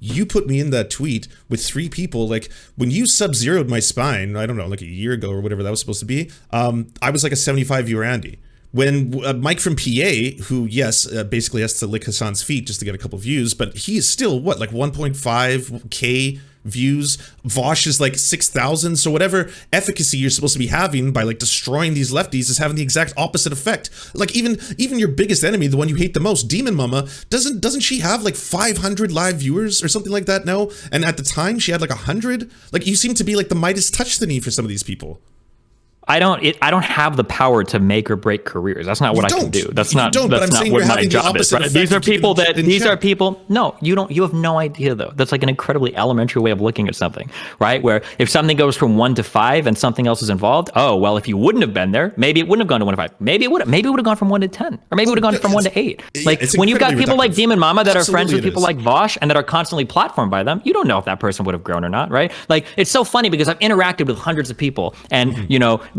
You put me in that tweet with 3 people. Like when you sub-zeroed my spine, I don't know, like a year ago or whatever that was supposed to be, I was like a 75-viewer Andy. When Mike from PA, who, yes, basically has to lick Hassan's feet just to get a couple views, but he is still, what, like 1.5K views? Vosh is like 6,000. So whatever efficacy you're supposed to be having by like destroying these lefties is having the exact opposite effect. Like even your biggest enemy, the one you hate the most, Demon Mama, doesn't she have like 500 live viewers or something like that now? And at the time she had like 100. Like you seem to be like the Midas touch thingy for some of these people. I don't have the power to make or break careers. That's not what I can do. That's not what my job is. Right? These are people. No, you don't. You have no idea though. That's like an incredibly elementary way of looking at something, right? Where if something goes from 1 to 5 and something else is involved, oh well, if you wouldn't have been there, maybe it wouldn't have gone to 1 to 5. Maybe it would have gone from 1 to 10, or maybe it would have gone from 1 to 8. Like when you've got people like Demon Mama that are friends with people like Vosh and that are constantly platformed by them, you don't know if that person would have grown or not, right? Like it's so funny because I've interacted with hundreds of people, and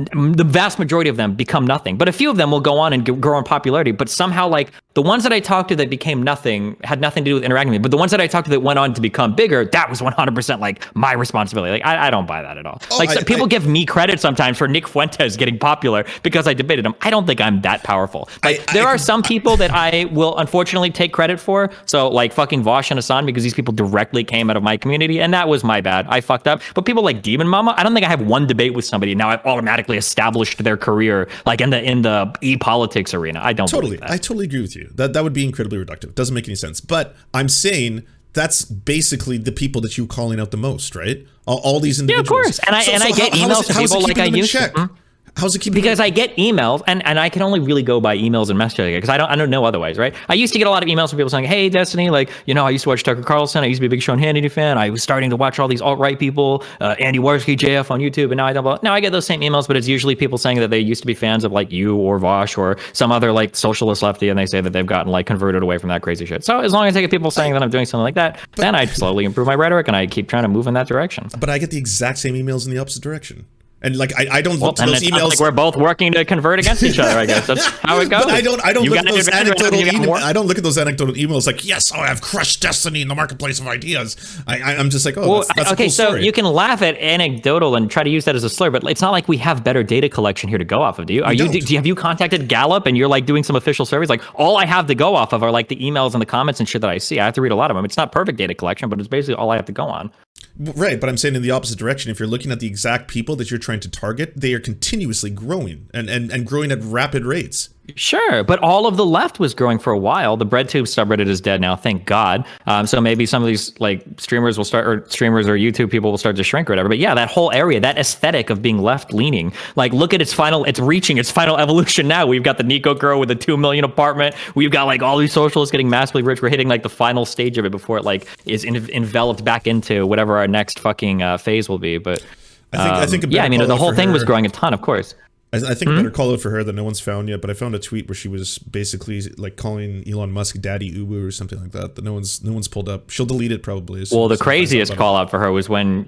the vast majority of them become nothing, but a few of them will go on and grow in popularity. But somehow, like the ones that I talked to that became nothing had nothing to do with interacting with me. But the ones that I talked to that went on to become bigger, that was 100% like my responsibility. Like I don't buy that at all. People give me credit sometimes for Nick Fuentes getting popular because I debated him. I don't think I'm that powerful. There are some people that I will unfortunately take credit for. So like fucking Vosh and Hassan, because these people directly came out of my community, and that was my bad. I fucked up. But people like Demon Mama, I don't think I have one debate with somebody now I've automatically established their career like in the e-politics arena. I don't believe that. I totally agree with you. That would be incredibly reductive. Doesn't make any sense. But I'm saying that's basically the people that you're calling out the most, right? All these individuals. Yeah, of course. And I get emails from people like I used to. How's it keep? Because I get emails, and I can only really go by emails and messaging because I don't know otherwise, right? I used to get a lot of emails from people saying, "Hey, Destiny, like I used to watch Tucker Carlson. I used to be a big Sean Hannity fan. I was starting to watch all these alt-right people, Andy Warski, JF on YouTube, and now I don't." Now I get those same emails, but it's usually people saying that they used to be fans of like you or Vosh or some other like socialist lefty, and they say that they've gotten like converted away from that crazy shit. So as long as I get people saying that I'm doing something like that, then I slowly improve my rhetoric and I keep trying to move in that direction. But I get the exact same emails in the opposite direction. And like I don't look to those emails. Like we're both working to convert against each other. I guess that's how it goes. But I don't look at those anecdotal emails. I don't look at those anecdotal emails like, yes, I have crushed Destiny in the marketplace of ideas. I'm just like, that's okay. A cool So story. You can laugh at anecdotal and try to use that as a slur, but it's not like we have better data collection here to go off of. Do you? Have you contacted Gallup and you're like doing some official surveys? Like all I have to go off of are like the emails and the comments and shit that I see. I have to read a lot of them. It's not perfect data collection, but it's basically all I have to go on. Right, but I'm saying in the opposite direction. If you're looking at the exact people that you're trying to target, they are continuously growing and growing at rapid rates. Sure, but all of the left was growing for a while. The BreadTube subreddit is dead now, thank God. So maybe some of these like streamers or YouTube people will start to shrink or whatever. But yeah, that whole area, that aesthetic of being left leaning, like look at it's reaching its final evolution now. We've got the Nico girl with a 2 million apartment. We've got like all these socialists getting massively rich. We're hitting like the final stage of it before it like is enveloped back into whatever our next fucking phase will be. But I think the whole thing was growing a ton, of course. I think a better call out for her that no one's found yet, but I found a tweet where she was basically like calling Elon Musk Daddy Ubu or something like that no one's pulled up. She'll delete it probably. Well, the craziest call out for her was when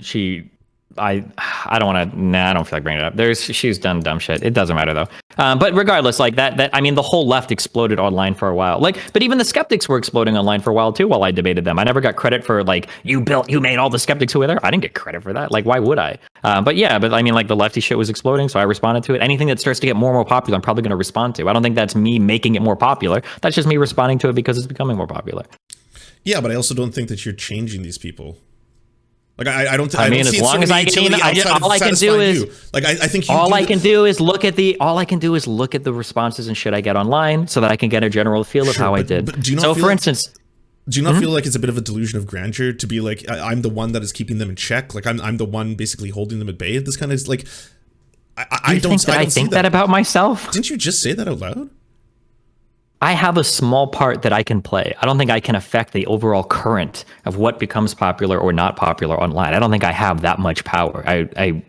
I I don't want to. Nah, I don't feel like bringing it up. She's done dumb shit. It doesn't matter though. But regardless, like that. I mean, the whole left exploded online for a while. Like, but even the skeptics were exploding online for a while too. While I debated them, I never got credit for like you made all the skeptics who were there. I didn't get credit for that. Like, why would I? But I mean, like the lefty shit was exploding, so I responded to it. Anything that starts to get more and more popular, I'm probably going to respond to. I don't think that's me making it more popular. That's just me responding to it because it's becoming more popular. Yeah, but I also don't think that you're changing these people. Like I don't. I mean, as long as I can, all I can do is like I think all I can do is look at the responses and shit I get online, so that I can get a general feel of how I did. But do you not so, for instance, do you not feel like it's a bit of a delusion of grandeur to be like I'm the one that is keeping them in check? Like I'm the one basically holding them at bay. This kind of like I don't think that about myself. Didn't you just say that out loud? I have a small part that I can play. I don't think I can affect the overall current of what becomes popular or not popular online. I don't think I have that much power. I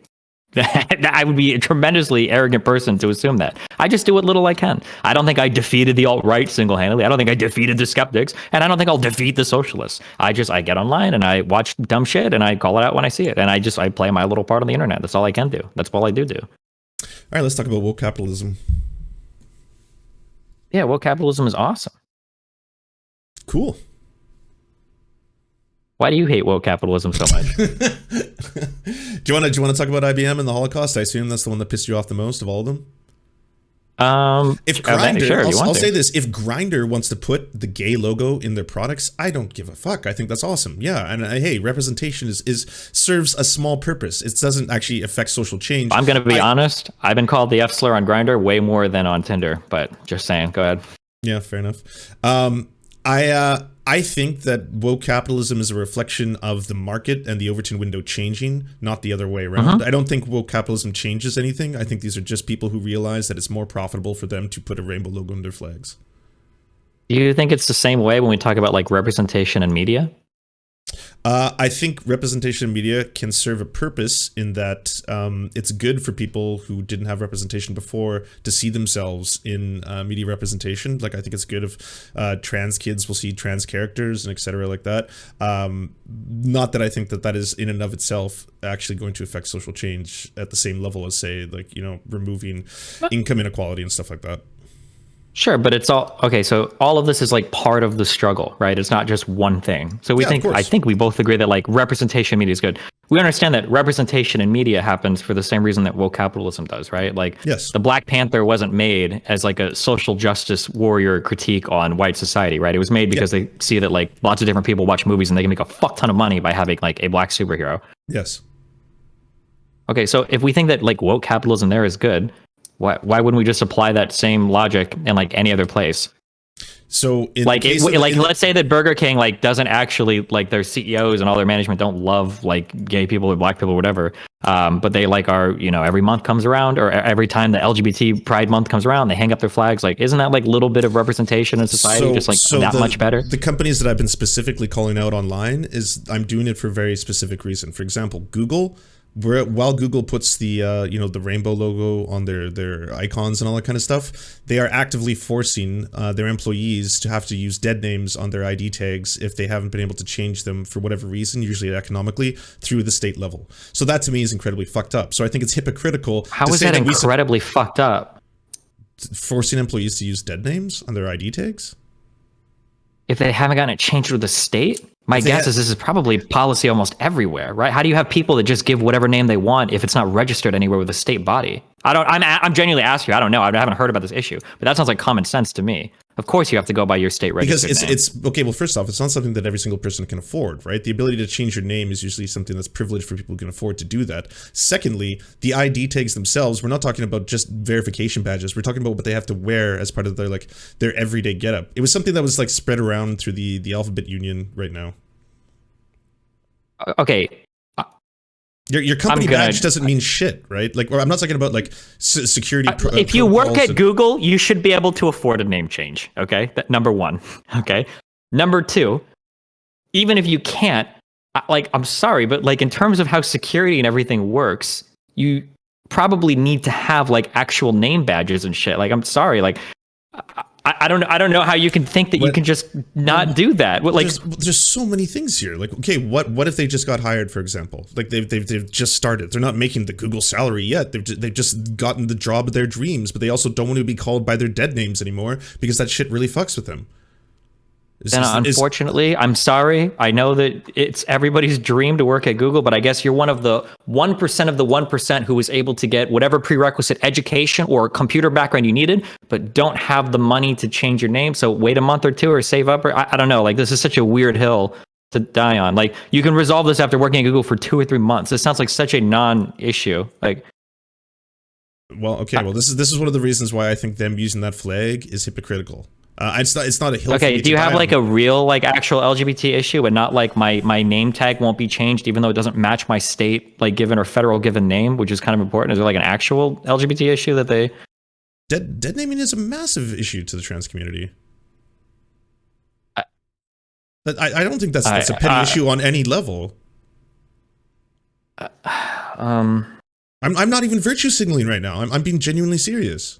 would be a tremendously arrogant person to assume that. I just do what little I can. I don't think I defeated the alt-right single-handedly. I don't think I defeated the skeptics, and I don't think I'll defeat the socialists. I get online and I watch dumb shit and I call it out when I see it, and I play my little part on the internet. That's all I can do. That's all I do. All right, let's talk about woke capitalism. Yeah, woke capitalism is awesome. Cool. Why do you hate woke capitalism so much? do you want to talk about IBM and the Holocaust? I assume that's the one that pissed you off the most of all of them. If Grindr, I'll say this: if Grindr wants to put the gay logo in their products, I don't give a fuck. I think that's awesome. Yeah, and hey, representation serves a small purpose. It doesn't actually affect social change. I'm gonna be honest. I've been called the F slur on Grindr way more than on Tinder, but just saying. Go ahead. Yeah, fair enough. I think that woke capitalism is a reflection of the market and the Overton window changing, not the other way around. I don't think woke capitalism changes anything. I think these are just people who realize that it's more profitable for them to put a rainbow logo on their flags. Do you think it's the same way when we talk about like representation in media? I think representation in media can serve a purpose in that it's good for people who didn't have representation before to see themselves in media representation. Like I think it's good if trans kids will see trans characters and etc. like that. Not that I think that is in and of itself actually going to affect social change at the same level as say like, you know, removing income inequality and stuff like that. Sure, but it's all okay. So all of this is like part of the struggle, right? It's not just one thing. So I think we both agree that like representation in media is good. We understand that representation in media happens for the same reason that woke capitalism does, right? Like yes. The Black Panther wasn't made as like a social justice warrior critique on white society, right? It was made because they see that like lots of different people watch movies and they can make a fuck ton of money by having like a black superhero. Yes. Okay, so if we think that like woke capitalism there is good, why wouldn't we just apply that same logic in like any other place? So let's say that Burger King like doesn't actually like their CEOs and all their management don't love like gay people or black people or whatever, but they like are, you know, every month comes around or every time the LGBT Pride Month comes around, they hang up their flags. Like, isn't that like a little bit of representation in society much better? The companies that I've been specifically calling out online I'm doing it for a very specific reason. For example, Google. While Google puts the the rainbow logo on their icons and all that kind of stuff, they are actively forcing their employees to have to use dead names on their ID tags if they haven't been able to change them for whatever reason, usually economically, through the state level. So that to me is incredibly fucked up. So I think it's hypocritical. How is that incredibly fucked up? Forcing employees to use dead names on their ID tags? If they haven't gotten it changed with the state? My guess is this is probably policy almost everywhere, right? How do you have people that just give whatever name they want if it's not registered anywhere with a state body? I'm genuinely asking you. I don't know. I haven't heard about this issue, but that sounds like common sense to me. Of course, you have to go by your state registered because name. It's okay. Well, first off, it's not something that every single person can afford, right? The ability to change your name is usually something that's privileged for people who can afford to do that. Secondly, the ID tags themselves, we're not talking about just verification badges. We're talking about what they have to wear as part of their everyday getup. It was something that was like spread around through the alphabet union right now. Okay. Your company badge doesn't mean shit, right? Like, I'm not talking about like security. If you work at Google, you should be able to afford a name change. Okay, number one. Okay, number two. Even if you can't, I'm sorry, but like in terms of how security and everything works, you probably need to have like actual name badges and shit. Like, I'm sorry, like I don't know how you can think that you can just not do that. Like, there's so many things here. Like, okay, what if they just got hired, for example? Like they've just started. They're not making the Google salary yet. They've just gotten the job of their dreams, but they also don't want to be called by their dead names anymore because that shit really fucks with them. Unfortunately, I'm sorry. I know that it's everybody's dream to work at Google, but I guess you're one of the 1% of the 1% who was able to get whatever prerequisite education or computer background you needed, but don't have the money to change your name. So wait a month or two or save up. Or I don't know. Like, this is such a weird hill to die on. Like, you can resolve this after working at Google for 2 or 3 months. This sounds like such a non-issue. Like, well, okay. Well, this is one of the reasons why I think them using that flag is hypocritical. It's not a hill. Okay, do you have like a real like actual LGBT issue and not like my name tag won't be changed even though it doesn't match my state like given or federal given name, which is kind of important? Is there like an actual LGBT issue that they dead naming is a massive issue to the trans community. I don't think that's a petty issue on any level. I'm not even virtue signaling right now. I'm being genuinely serious.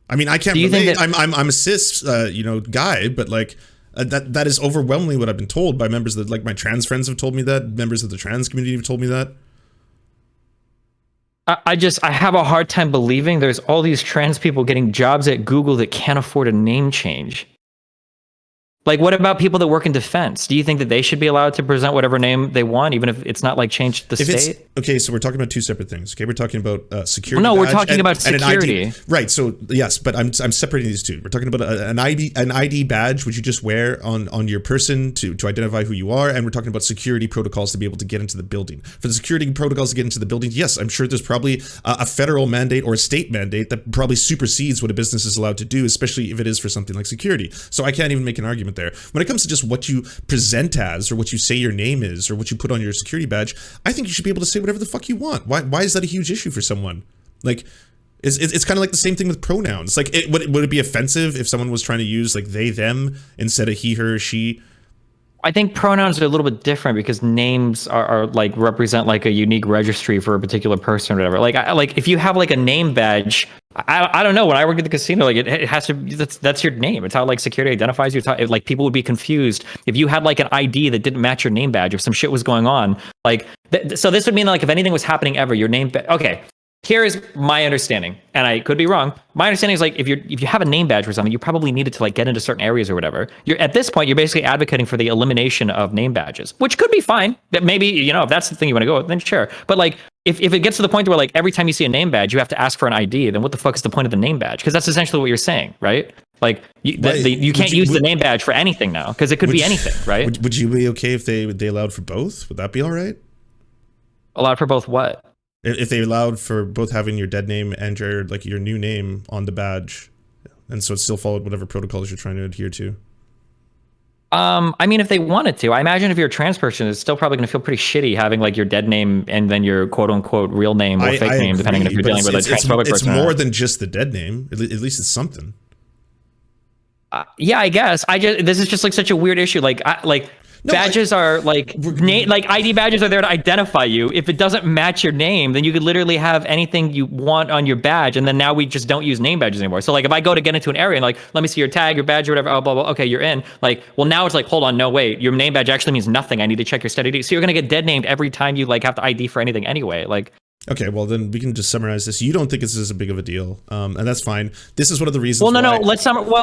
I mean, I can't relate. I'm a cis, guy, but like that is overwhelmingly what I've been told by members that, like, my trans friends have told me that. Members of the trans community have told me that. I have a hard time believing there's all these trans people getting jobs at Google that can't afford a name change. Like, what about people that work in defense? Do you think that they should be allowed to present whatever name they want, even if it's not like changed the state? Okay, so we're talking about two separate things. Okay, we're talking about security. No, we're talking about security. An ID. Right. So yes, but I'm separating these two. We're talking about an ID badge, which you just wear on your person to identify who you are, and we're talking about security protocols to be able to get into the building. For the security protocols to get into the building, yes, I'm sure there's probably a federal mandate or a state mandate that probably supersedes what a business is allowed to do, especially if it is for something like security. So I can't even make an argument there. When it comes to just what you present as, or what you say your name is, or what you put on your security badge, I think you should be able to say whatever the fuck you want. Why is that a huge issue for someone? Like, it's kind of like the same thing with pronouns. Like, would it be offensive if someone was trying to use like they, them instead of he, her, she? I think pronouns are a little bit different because names are like represent like a unique registry for a particular person or whatever. Like if you have like a name badge, I don't know. When I worked at the casino, like it has to. That's your name. It's how like security identifies you. It's how, like, people would be confused if you had like an ID that didn't match your name badge. If some shit was going on, like so this would mean like if anything was happening ever, your name. Okay, here is my understanding, and I could be wrong. My understanding is like if you have a name badge for something, you probably need it to like get into certain areas or whatever. You're at this point, you're basically advocating for the elimination of name badges, which could be fine. That maybe if that's the thing you want to go with, then sure. But like if it gets to the point where like every time you see a name badge, you have to ask for an ID, then what the fuck is the point of the name badge? Because that's essentially what you're saying, right? Like you can't use the name badge for anything now because it could be anything, right? Would you be okay if they allowed for both? Would that be all right? Allowed for both what? If they allowed for both having your dead name and your new name on the badge, and so it still followed whatever protocols you're trying to adhere to. I mean, if they wanted to, I imagine if you're a trans person, it's still probably going to feel pretty shitty having like your dead name and then your quote unquote real name or fake name, depending on if you're dealing with a transphobic person. It's more than just the dead name. At least it's something. Yeah, I guess. This is just like such a weird issue. Badges are like ID badges are there to identify you. If it doesn't match your name, then you could literally have anything you want on your badge. And then now we just don't use name badges anymore. So like if I go to get into an area and like, let me see your tag, your badge or whatever, oh, blah, blah, okay, you're in. Like, well, now it's like, hold on, no, wait, your name badge actually means nothing. I need to check your study. So you're going to get dead named every time you like have to ID for anything anyway. Like, okay, well then we can just summarize this. You don't think this is a big of a deal, and that's fine. This is one of the reasons. Well, no.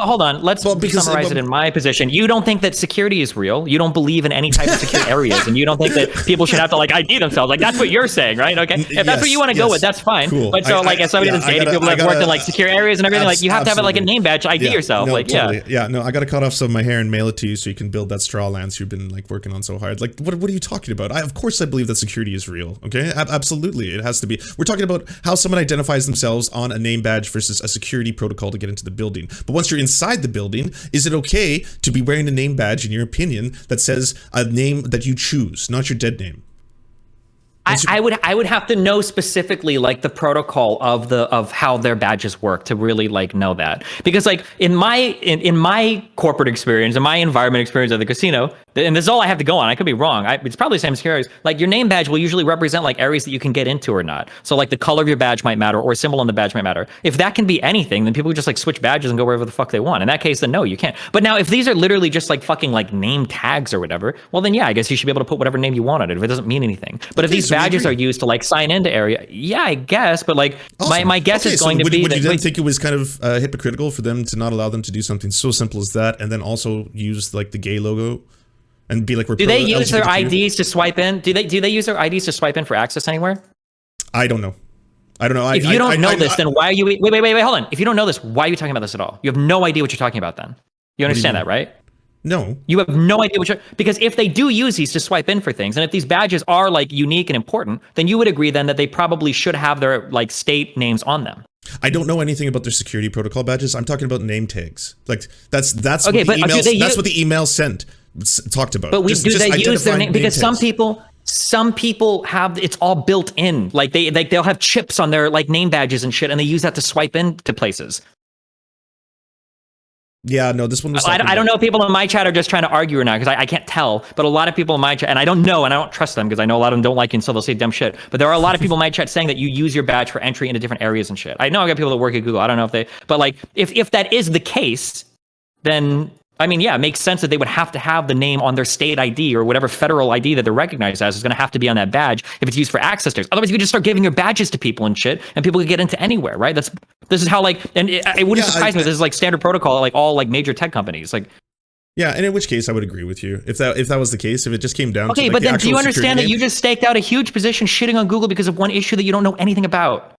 Hold on. Let's summarize it in my position. You don't think that security is real. You don't believe in any type of secure areas, and you don't think that people should have to like ID themselves. Like that's what you're saying, right? Okay, if that's what you want to go with, that's fine. Cool. But so as somebody that's dating people that worked in like secure areas and everything, like you have to have like a name badge, ID yourself. No, totally. Yeah, no, I got to cut off some of my hair and mail it to you so you can build that straw lance you've been like working on so hard. Like, what are you talking about? Of course I believe that security is real. Okay, absolutely, it has to be. We're talking about how someone identifies themselves on a name badge versus a security protocol to get into the building. But once you're inside the building, is it okay to be wearing a name badge, in your opinion, that says a name that you choose, not your dead name? I would have to know specifically like the protocol of how their badges work to really like know that, because like in my corporate experience, in my environment experience at the casino, and this is all I have to go on. I could be wrong. It's probably the same as areas. Like your name badge will usually represent like areas that you can get into or not. So like the color of your badge might matter, or a symbol on the badge might matter. If that can be anything, then people just like switch badges and go wherever the fuck they want. In that case, then no, you can't. But now if these are literally just like fucking like name tags or whatever, well then yeah, I guess you should be able to put whatever name you want on it if it doesn't mean anything. But if these badges are used to like sign into area, yeah, I guess. But like my guess is going to be. Would you then think it was kind of hypocritical for them to not allow them to do something so simple as that, and then also use like the gay logo? And be like, do they use their IDs to swipe in? Do they use their IDs to swipe in for access anywhere? I don't know. If you don't know this, then why are you wait, hold on. If you don't know this, why are you talking about this at all? You have no idea what you're talking about then. You understand that, right? No. You have no idea because if they do use these to swipe in for things, and if these badges are like unique and important, then you would agree then that they probably should have their like state names on them. I don't know anything about their security protocol badges. I'm talking about name tags. Like that's okay, what the email sent. Talked about. But do they use their name? Because some people have, it's all built in. Like they'll have chips on their like name badges and shit, and they use that to swipe into places. Yeah, no, this one was. I don't know if people in my chat are just trying to argue or not, because I can't tell. But a lot of people in my chat, and I don't know, and I don't trust them because I know a lot of them don't like you, and so they'll say dumb shit. But there are a lot of people in my chat saying that you use your badge for entry into different areas and shit. I know I got people that work at Google. I don't know if they, but like if that is the case, then. I mean, yeah, it makes sense that they would have to have the name on their state ID or whatever federal ID that they're recognized as is going to have to be on that badge if it's used for access to. Otherwise, you could just start giving your badges to people and shit, and people could get into anywhere, right? This is how like, and it wouldn't surprise me. This is like standard protocol at like all like major tech companies, like. Yeah, and in which case I would agree with you if that was the case. If it just came down to okay, but then do you understand that you just staked out a huge position shitting on Google because of one issue that you don't know anything about?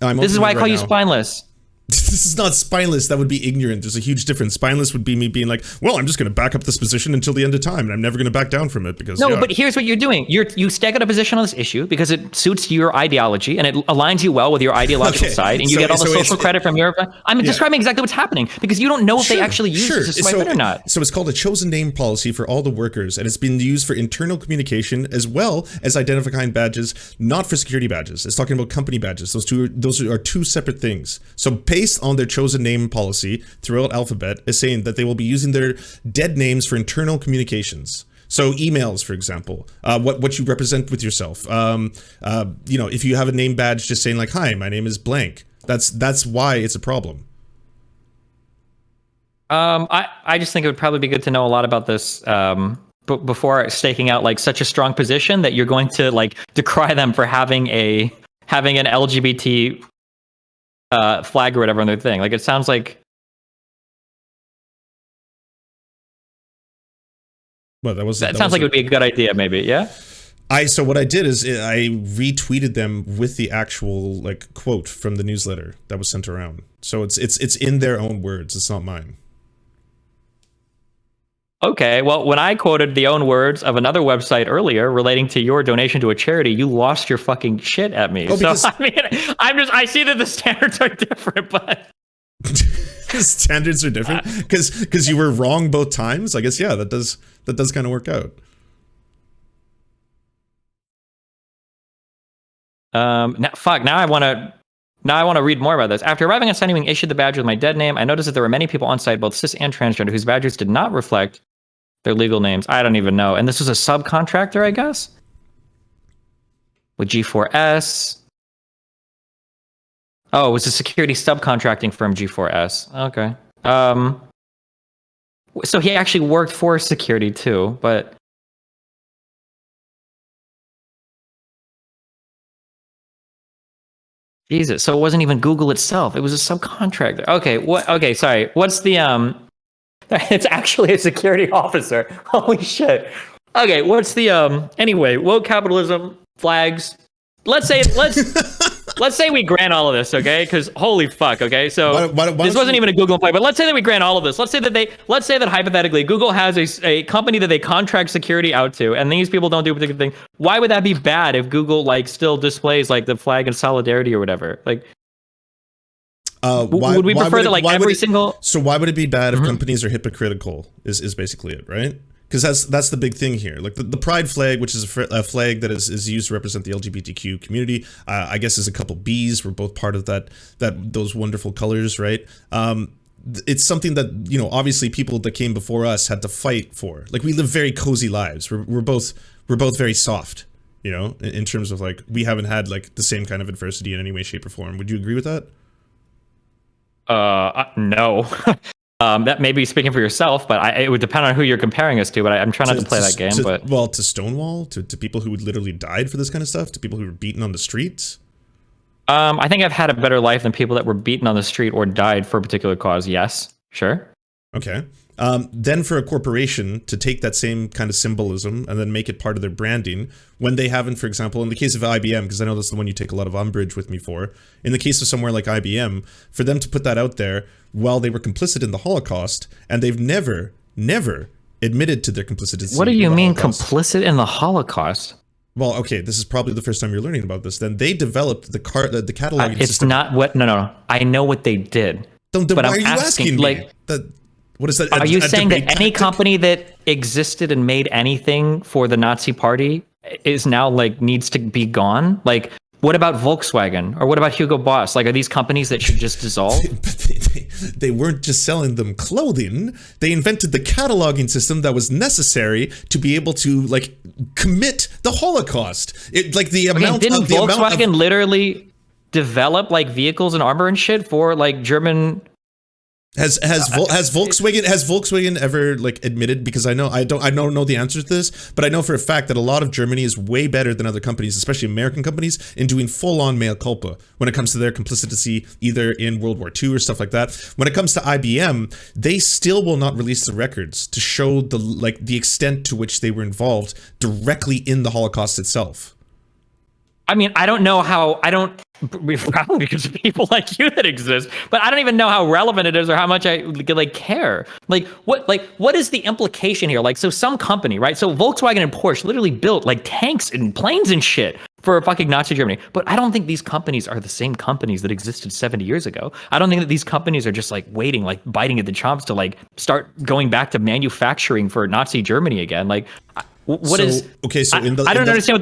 This is why I call you spineless. This is not spineless. That would be ignorant. There's a huge difference. Spineless would be me being like, well, I'm just going to back up this position until the end of time, and I'm never going to back down from it because. No, but here's what you're doing. You stake out a position on this issue because it suits your ideology and it aligns you well with your ideological side, and you get all the social credit from your. I'm describing exactly what's happening because you don't know if they actually use it to swipe it or not. So it's called a chosen name policy for all the workers, and it's been used for internal communication as well as identifying badges, not for security badges. It's talking about company badges. Those are two separate things. So based on their chosen name policy throughout Alphabet is saying that they will be using their dead names for internal communications. So emails, for example, what you represent with yourself. If you have a name badge just saying like, hi, my name is blank. That's why it's a problem. I just think it would probably be good to know a lot about this before staking out like such a strong position that you're going to like decry them for having an LGBT flag or whatever on their thing. Like it sounds like. Well, that sounds like it would be a good idea, maybe. Yeah. So what I did is I retweeted them with the actual like quote from the newsletter that was sent around. So it's in their own words. It's not mine. Okay, well, when I quoted the own words of another website earlier relating to your donation to a charity, you lost your fucking shit at me. So, I mean, I see that the standards are different, but... Standards are different? Because you were wrong both times? I guess, yeah, that does kind of work out. Now I want to read more about this. After arriving on site having issued the badge with my dead name, I noticed that there were many people on site, both cis and transgender, whose badges did not reflect their legal names. I don't even know. And this was a subcontractor, I guess? With G4S. Oh, it was a security subcontracting firm, G4S. Okay. So he actually worked for security too, but... Jesus, so it wasn't even Google itself. It was a subcontractor. Okay, sorry. What's the it's actually a security officer. Holy shit. Okay, what's the anyway, woke capitalism, flags. Let's say we grant all of this, okay? Because holy fuck, okay? So this wasn't even a Google play, but let's say that we grant all of this. Let's say that hypothetically Google has a company that they contract security out to, and these people don't do a particular thing. Why would that be bad if Google like still displays like the flag in solidarity or whatever? Like, would we prefer that like every single? So why would it be bad if companies are hypocritical? Is basically it, right? Because that's the big thing here. Like the pride flag, which is a flag that is used to represent the LGBTQ community. I guess there's a couple B's. We're both part of those wonderful colors, right? it's something that, you know, obviously people that came before us had to fight for. Like, we live very cozy lives. We're both very soft, you know, in terms of like, we haven't had like the same kind of adversity in any way, shape, or form. Would you agree with that? No. That may be speaking for yourself, but it would depend on who you're comparing us to. But I'm trying not to play that game. To Stonewall, to people who literally died for this kind of stuff, to people who were beaten on the streets. I think I've had a better life than people that were beaten on the street or died for a particular cause. Yes, sure. Okay. Then for a corporation to take that same kind of symbolism and then make it part of their branding, when they haven't, for example, in the case of IBM, because I know that's the one you take a lot of umbrage with me for, in the case of somewhere like IBM, for them to put that out there while they were complicit in the Holocaust, and they've never admitted to their complicity. What do you mean complicit in the Holocaust? Well, okay, this is probably the first time you're learning about this. Then they developed the cataloging it's system. Not what. No. I know what they did. Then but why are you asking me? Like, what is that? Are you saying that any company that existed and made anything for the Nazi Party is now like needs to be gone? Like, what about Volkswagen or what about Hugo Boss? Like, are these companies that should just dissolve? But they weren't just selling them clothing. They invented the cataloging system that was necessary to be able to like commit the Holocaust. Didn't Volkswagen literally develop like vehicles and armor and shit for like German? Has Volkswagen ever like admitted, because I don't know the answer to this, but I know for a fact that a lot of Germany is way better than other companies, especially American companies, in doing full-on mea culpa when it comes to their complicity either in World War II or stuff like that. When it comes to IBM, they still will not release the records to show the extent to which they were involved directly in the Holocaust itself. I mean, I don't know how, probably because of people like you that exist, but I don't even know how relevant it is or how much I like care. What is the implication here? Like, so some company, right? So Volkswagen and Porsche literally built like tanks and planes and shit for fucking Nazi Germany. But I don't think these companies are the same companies that existed 70 years ago. I don't think that these companies are just like waiting, like biting at the chops to like start going back to manufacturing for Nazi Germany again. Like, I don't understand what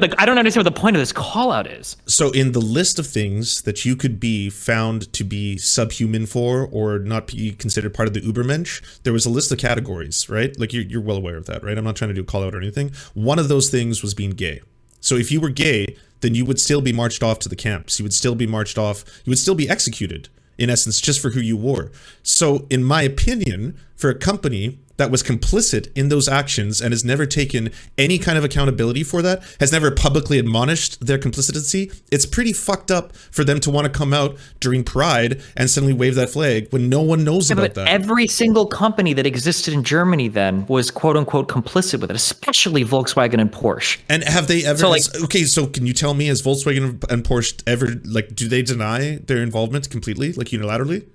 the point of this call out is. So in the list of things that you could be found to be subhuman for or not be considered part of the Übermensch, there was a list of categories, right? Like you're well aware of that, right? I'm not trying to do a call out or anything. One of those things was being gay. So if you were gay, then you would still be marched off to the camps. You would still be marched off. You would still be executed, in essence, just for who you were. So in my opinion, for a company that was complicit in those actions and has never taken any kind of accountability for that, has never publicly admonished their complicity, it's pretty fucked up for them to want to come out during Pride and suddenly wave that flag when no one knows about that. Every single company that existed in Germany then was quote unquote complicit with it, especially Volkswagen and Porsche. And have they ever, so can you tell me, has Volkswagen and Porsche ever, like, do they deny their involvement completely, like unilaterally?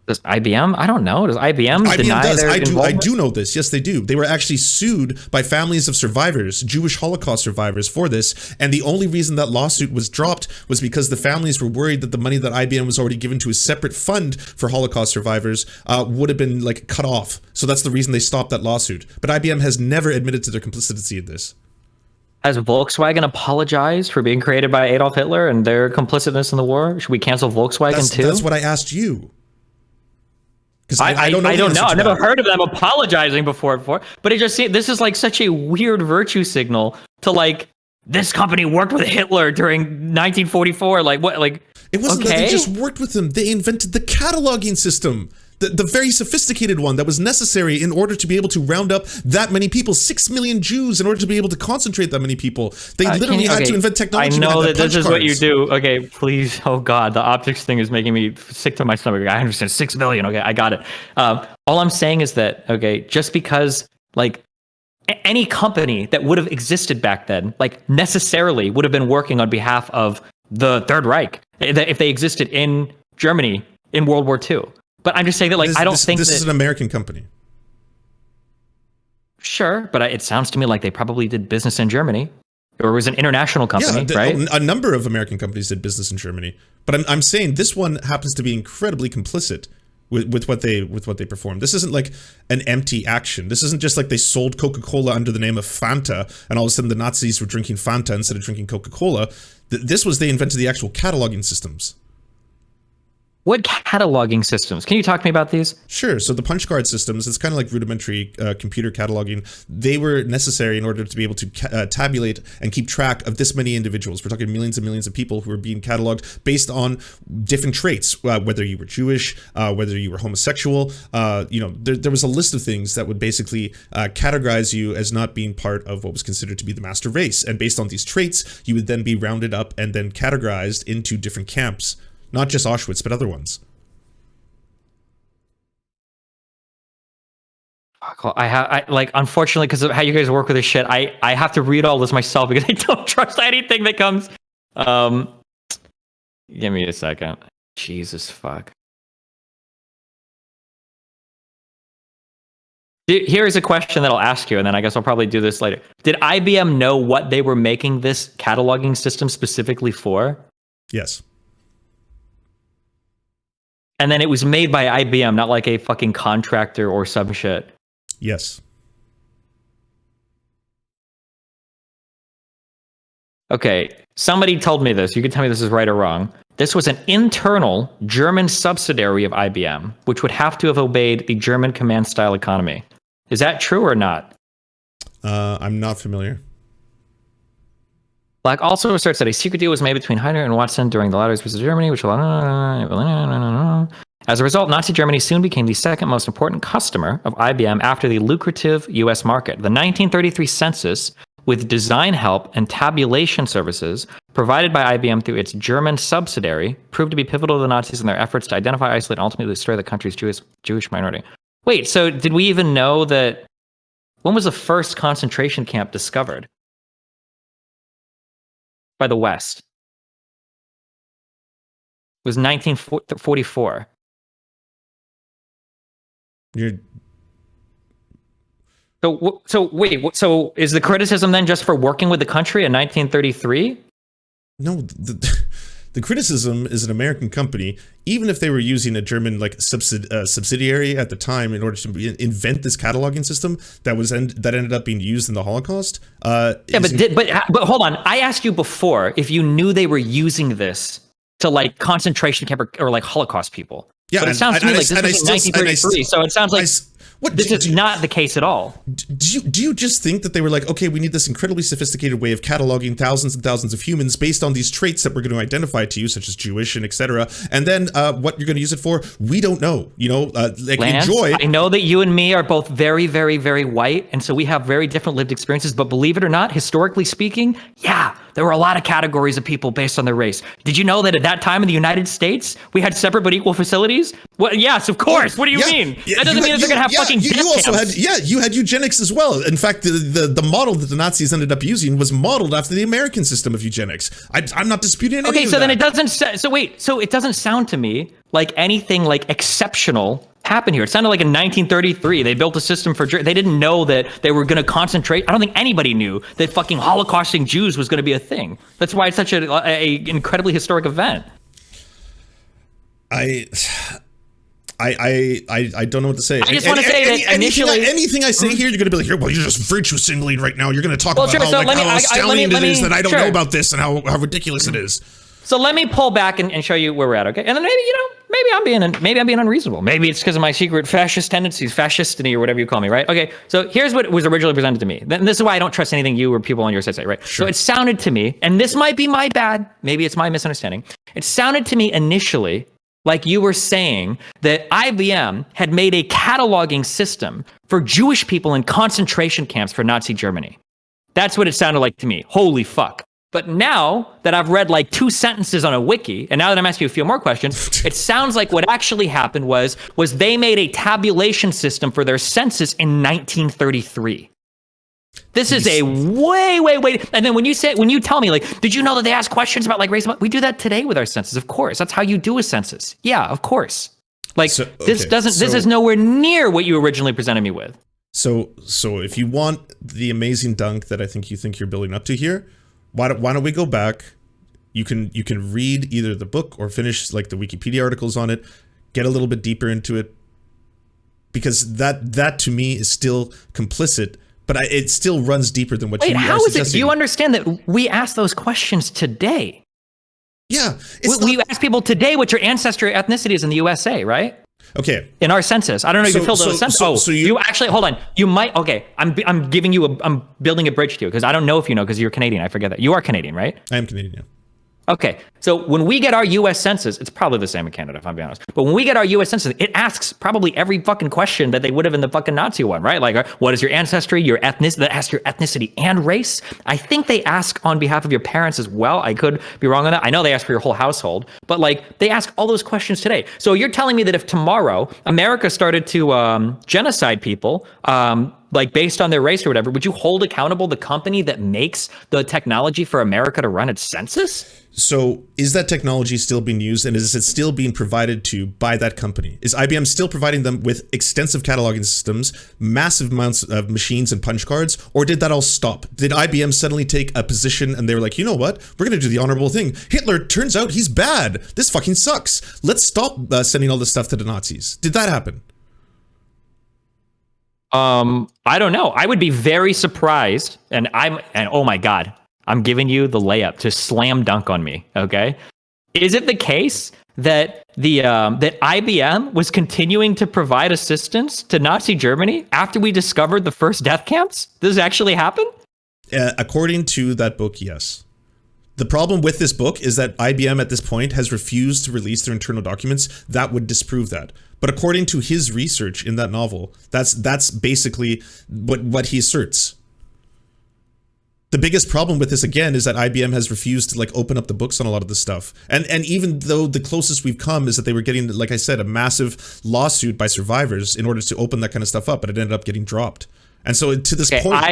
Does IBM? I don't know. Does IBM deny their involvement? I do know this. Yes, they do. They were actually sued by families of survivors, Jewish Holocaust survivors, for this. And the only reason that lawsuit was dropped was because the families were worried that the money that IBM was already given to a separate fund for Holocaust survivors would have been like cut off. So that's the reason they stopped that lawsuit. But IBM has never admitted to their complicity in this. Has Volkswagen apologized for being created by Adolf Hitler and their complicitness in the war? Should we cancel Volkswagen too? That's what I asked you. Because I don't know. I've never heard of them apologizing before, but it just seems this is like such a weird virtue signal to like this company worked with Hitler during 1944. Like what? Like it wasn't that they just worked with him. They invented the cataloging system. The very sophisticated one that was necessary in order to be able to round up that many people, 6 million Jews, in order to be able to concentrate that many people. They literally had to invent technology. I know that this is what you do. Okay, please. Oh God, the optics thing is making me sick to my stomach. I understand 6 million. Okay, I got it. All I'm saying is that, okay, just because like any company that would have existed back then, like necessarily would have been working on behalf of the Third Reich if they existed in Germany in World War II. But I'm just saying that, like, I don't think this is an American company. Sure, but it sounds to me like they probably did business in Germany, or it was an international company, right? A number of American companies did business in Germany, but I'm saying this one happens to be incredibly complicit with what they performed. This isn't like an empty action. This isn't just like they sold Coca-Cola under the name of Fanta, and all of a sudden the Nazis were drinking Fanta instead of drinking Coca-Cola. This was they invented the actual cataloging systems. What cataloging systems? Can you talk to me about these? Sure. So the punch card systems, it's kind of like rudimentary computer cataloging. They were necessary in order to be able to tabulate and keep track of this many individuals. We're talking millions and millions of people who were being cataloged based on different traits, whether you were Jewish, whether you were homosexual. There was a list of things that would basically categorize you as not being part of what was considered to be the master race. And based on these traits, you would then be rounded up and then categorized into different camps. Not just Auschwitz, but other ones. Unfortunately, because of how you guys work with this shit, I have to read all this myself because I don't trust anything that comes. Give me a second. Jesus fuck. Here's a question that I'll ask you, and then I guess I'll probably do this later. Did IBM know what they were making this cataloging system specifically for? Yes. And then it was made by IBM, not like a fucking contractor or some shit. Yes. Okay, somebody told me this. You can tell me this is right or wrong. This was an internal German subsidiary of IBM, which would have to have obeyed the German command-style economy. Is that true or not? I'm not familiar. Black also asserts that a secret deal was made between Heiner and Watson during the latter's visit to Germany, which as a result, Nazi Germany soon became the second most important customer of IBM after the lucrative U.S. market. The 1933 census, with design help and tabulation services provided by IBM through its German subsidiary, proved to be pivotal to the Nazis in their efforts to identify, isolate, and ultimately destroy the country's Jewish minority. Wait, so did we even know that? When was the first concentration camp discovered? By the West. It was 1944. So wait, so is the criticism then just for working with the country in 1933? No, the criticism is an American company, even if they were using a German subsidiary at the time in order to invent this cataloging system that ended up being used in the Holocaust. But hold on. I asked you before if you knew they were using this to like concentration camp or like Holocaust people. Yeah, but it sounds to me like this was in 1933. So it sounds like this is not the case at all. Do you just think that they were like, okay, we need this incredibly sophisticated way of cataloging thousands and thousands of humans based on these traits that we're going to identify to you, such as Jewish and etc. And then what you're going to use it for, we don't know. Lance, enjoy. I know that you and me are both very, very, very white, and so we have very different lived experiences. But believe it or not, historically speaking, yeah, there were a lot of categories of people based on their race. Did you know that at that time in the United States, we had separate but equal facilities? Well, yes, of course. What do you mean? That doesn't mean that they're going to have fucking death camps. You had eugenics as well. In fact, the model that the Nazis ended up using was modeled after the American system of eugenics. I'm not disputing any of that. Okay, so then it doesn't. So it doesn't sound to me like anything like exceptional happened here. It sounded like in 1933 they built a system for. They didn't know that they were going to concentrate. I don't think anybody knew that fucking holocausting Jews was going to be a thing. That's why it's such a incredibly historic event. I don't know what to say. I just want to say that initially, anything I say here, you're going to be like, well, you're just virtue signaling right now. You're going to talk about how astounding it is that I don't know about this and how ridiculous it is. So let me pull back and show you where we're at, okay? And then maybe I'm being unreasonable. Maybe it's because of my secret fascist tendencies, fascistiny or whatever you call me, right? Okay, so here's what was originally presented to me. And this is why I don't trust anything you or people on your side say, right? Sure. So it sounded to me, and this might be my bad, maybe it's my misunderstanding. It sounded to me initially like you were saying that IBM had made a cataloging system for Jewish people in concentration camps for Nazi Germany. That's what it sounded like to me. Holy fuck. But now that I've read like 2 sentences on a wiki, and now that I'm asking you a few more questions, it sounds like what actually happened was they made a tabulation system for their census in 1933. This is a way. And then when you tell me, like, did you know that they ask questions about like race? We do that today with our census, of course. That's how you do a census. Yeah, of course. Like this is nowhere near what you originally presented me with. So if you want the amazing dunk that I think you're building up to here, why don't we go back? You can read either the book or finish like the Wikipedia articles on it, get a little bit deeper into it, because that to me is still complicit. But it still runs deeper than what you are suggesting. Do you understand that we ask those questions today? Yeah. We ask people today what your ancestry or ethnicity is in the USA, right? Okay. In our census. I don't know if you filled out a census. So you actually, hold on. You might, okay. I'm building a bridge to you because I don't know if you know because you're Canadian. I forget that. You are Canadian, right? I am Canadian, yeah. Okay, so when we get our U.S. Census, it's probably the same in Canada, if I'm being honest. But when we get our U.S. Census, it asks probably every fucking question that they would have in the fucking Nazi one, right? Like, what is your ancestry, your ethnicity? That asks your ethnicity and race. I think they ask on behalf of your parents as well. I could be wrong on that. I know they ask for your whole household, but like they ask all those questions today. So you're telling me that if tomorrow America started to genocide people, like based on their race or whatever, would you hold accountable the company that makes the technology for America to run its census? So is that technology still being used, and is it still being provided to by that company? Is IBM still providing them with extensive cataloging systems, massive amounts of machines and punch cards, or did that all stop? Did IBM suddenly take a position and they were like, you know what, we're going to do the honorable thing. Hitler, turns out he's bad. This fucking sucks. Let's stop sending all this stuff to the Nazis. Did that happen? I don't know. I would be very surprised, and oh my God, I'm giving you the layup to slam dunk on me. Okay, is it the case that that IBM was continuing to provide assistance to Nazi Germany after we discovered the first death camps? Does it actually happen? According to that book, yes. The problem with this book is that IBM at this point has refused to release their internal documents that would disprove that. But according to his research in that novel, that's basically what he asserts. The biggest problem with this, again, is that IBM has refused to like open up the books on a lot of this stuff. And even though the closest we've come is that they were getting, like I said, a massive lawsuit by survivors in order to open that kind of stuff up, but it ended up getting dropped. And so to this point,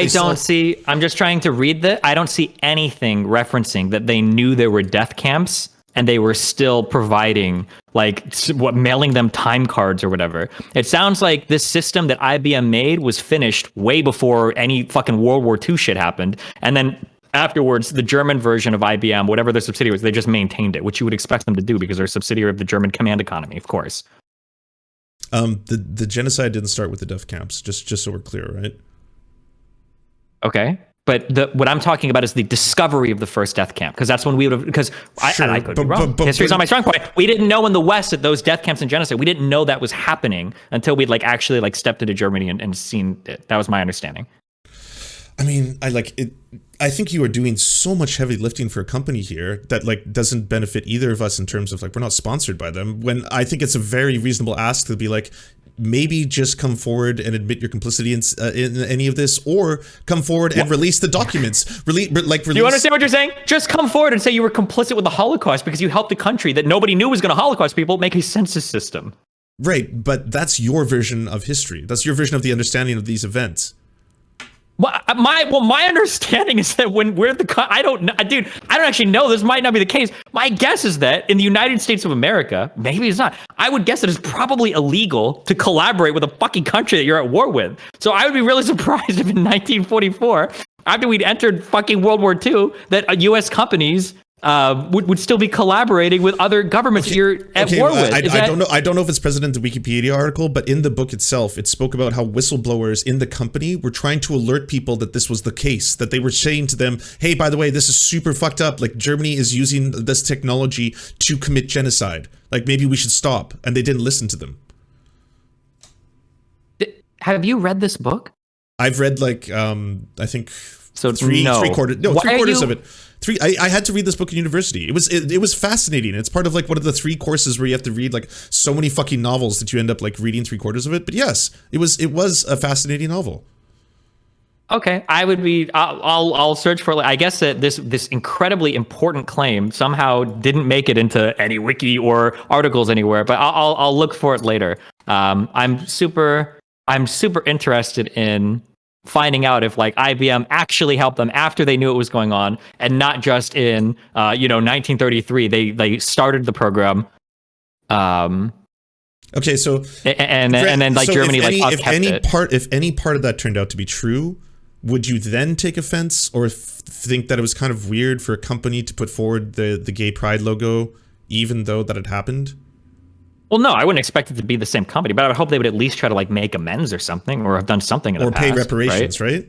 I'm just trying to read that. I don't see anything referencing that they knew there were death camps and they were still providing mailing them time cards or whatever. It sounds like this system that IBM made was finished way before any fucking World War II shit happened. And then afterwards, the German version of IBM, whatever their subsidiary was, they just maintained it, which you would expect them to do because they're a subsidiary of the German command economy, of course. The genocide didn't start with the death camps, just so we're clear, right? Okay. But what I'm talking about is the discovery of the first death camp, because that's when we would have, because I could be wrong. History's not my strong point. We didn't know in the West that those death camps and genocide, we didn't know that was happening until we'd actually stepped into Germany and seen it. That was my understanding. I mean, I think you are doing so much heavy lifting for a company here that doesn't benefit either of us in terms of we're not sponsored by them, when I think it's a very reasonable ask to be maybe just come forward and admit your complicity in any of this, or come forward and release the documents. Do you understand what you're saying? Just come forward and say you were complicit with the Holocaust because you helped a country that nobody knew was going to Holocaust people make a census system. Right, but that's your version of history. That's your version of the understanding of these events. My understanding is that when we're I don't actually know. This might not be the case. My guess is that in the United States of America, maybe it's not. I would guess that it's probably illegal to collaborate with a fucking country that you're at war with. So I would be really surprised if in 1944, after we'd entered fucking World War II, that U.S. companies would still be collaborating with other governments that you're at war with. I don't know if it's present in the Wikipedia article, but in the book itself, it spoke about how whistleblowers in the company were trying to alert people that this was the case, that they were saying to them, hey, by the way, this is super fucked up. Germany is using this technology to commit genocide. Maybe we should stop. And they didn't listen to them. Have you read this book? I've read I think three quarters of it. I had to read this book in university. It was fascinating. It's part of one of the 3 courses where you have to read so many fucking novels that you end up reading 3/4 of it. But yes, it was a fascinating novel. Okay, I'll search for I guess that this incredibly important claim somehow didn't make it into any wiki or articles anywhere, but I'll look for it later. I'm super interested in finding out if IBM actually helped them after they knew it was going on, and not just in 1933 they started the program. Okay, so and then Germany if any part of that turned out to be true, would you then take offense or think that it was kind of weird for a company to put forward the gay pride logo even though that had happened? Well, no, I wouldn't expect it to be the same company, but I would hope they would at least try to make amends or something, or have done something in the past. Or pay reparations, right?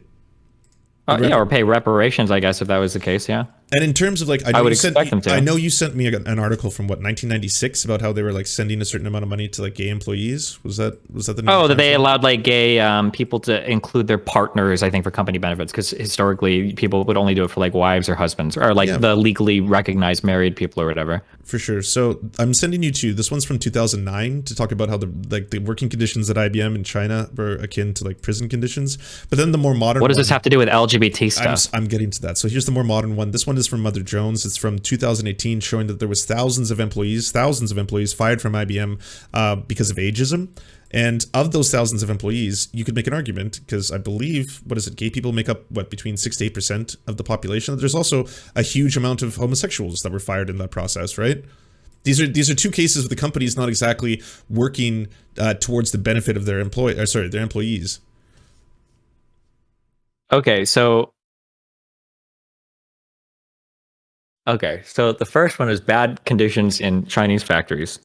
Or pay reparations, I guess, if that was the case, yeah. And in terms of like, I would expect them to. I know you sent me an article from what 1996 about how they were like sending a certain amount of money to like gay employees. Was that the New York that they Times? allowed like gay people to include their partners, I think, for company benefits, because historically people would only do it for like wives or husbands or like the legally recognized married people or whatever. For sure. So I'm sending you to this one's from 2009 to talk about how the working conditions at IBM in China were akin to like prison conditions. But then the more modern What does this have to do with LGBT stuff? I'm getting to that. So here's the more modern one. This one is from Mother Jones. It's from 2018, showing that there was thousands of employees fired from IBM because of ageism. And of those thousands of employees, you could make an argument, because I believe, gay people make up, between 6 to 8% of the population. There's also a huge amount of homosexuals that were fired in that process, right? These are two cases where the company is not exactly working towards the benefit of their employees. Okay, so the first one is bad conditions in Chinese factories,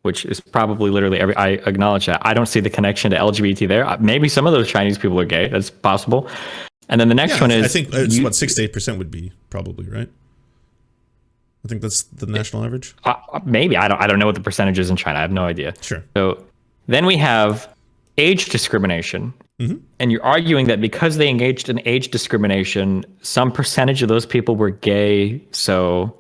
which is probably literally I acknowledge that. I don't see the connection to LGBT there. Maybe some of those Chinese people are gay. That's possible. And then the next one is... I think it's 6 to 8% would be probably, right? I think that's the national average. Maybe. I don't know what the percentage is in China. I have no idea. Sure. So then we have age discrimination. Mm-hmm. And you're arguing that because they engaged in age discrimination, some percentage of those people were gay, so...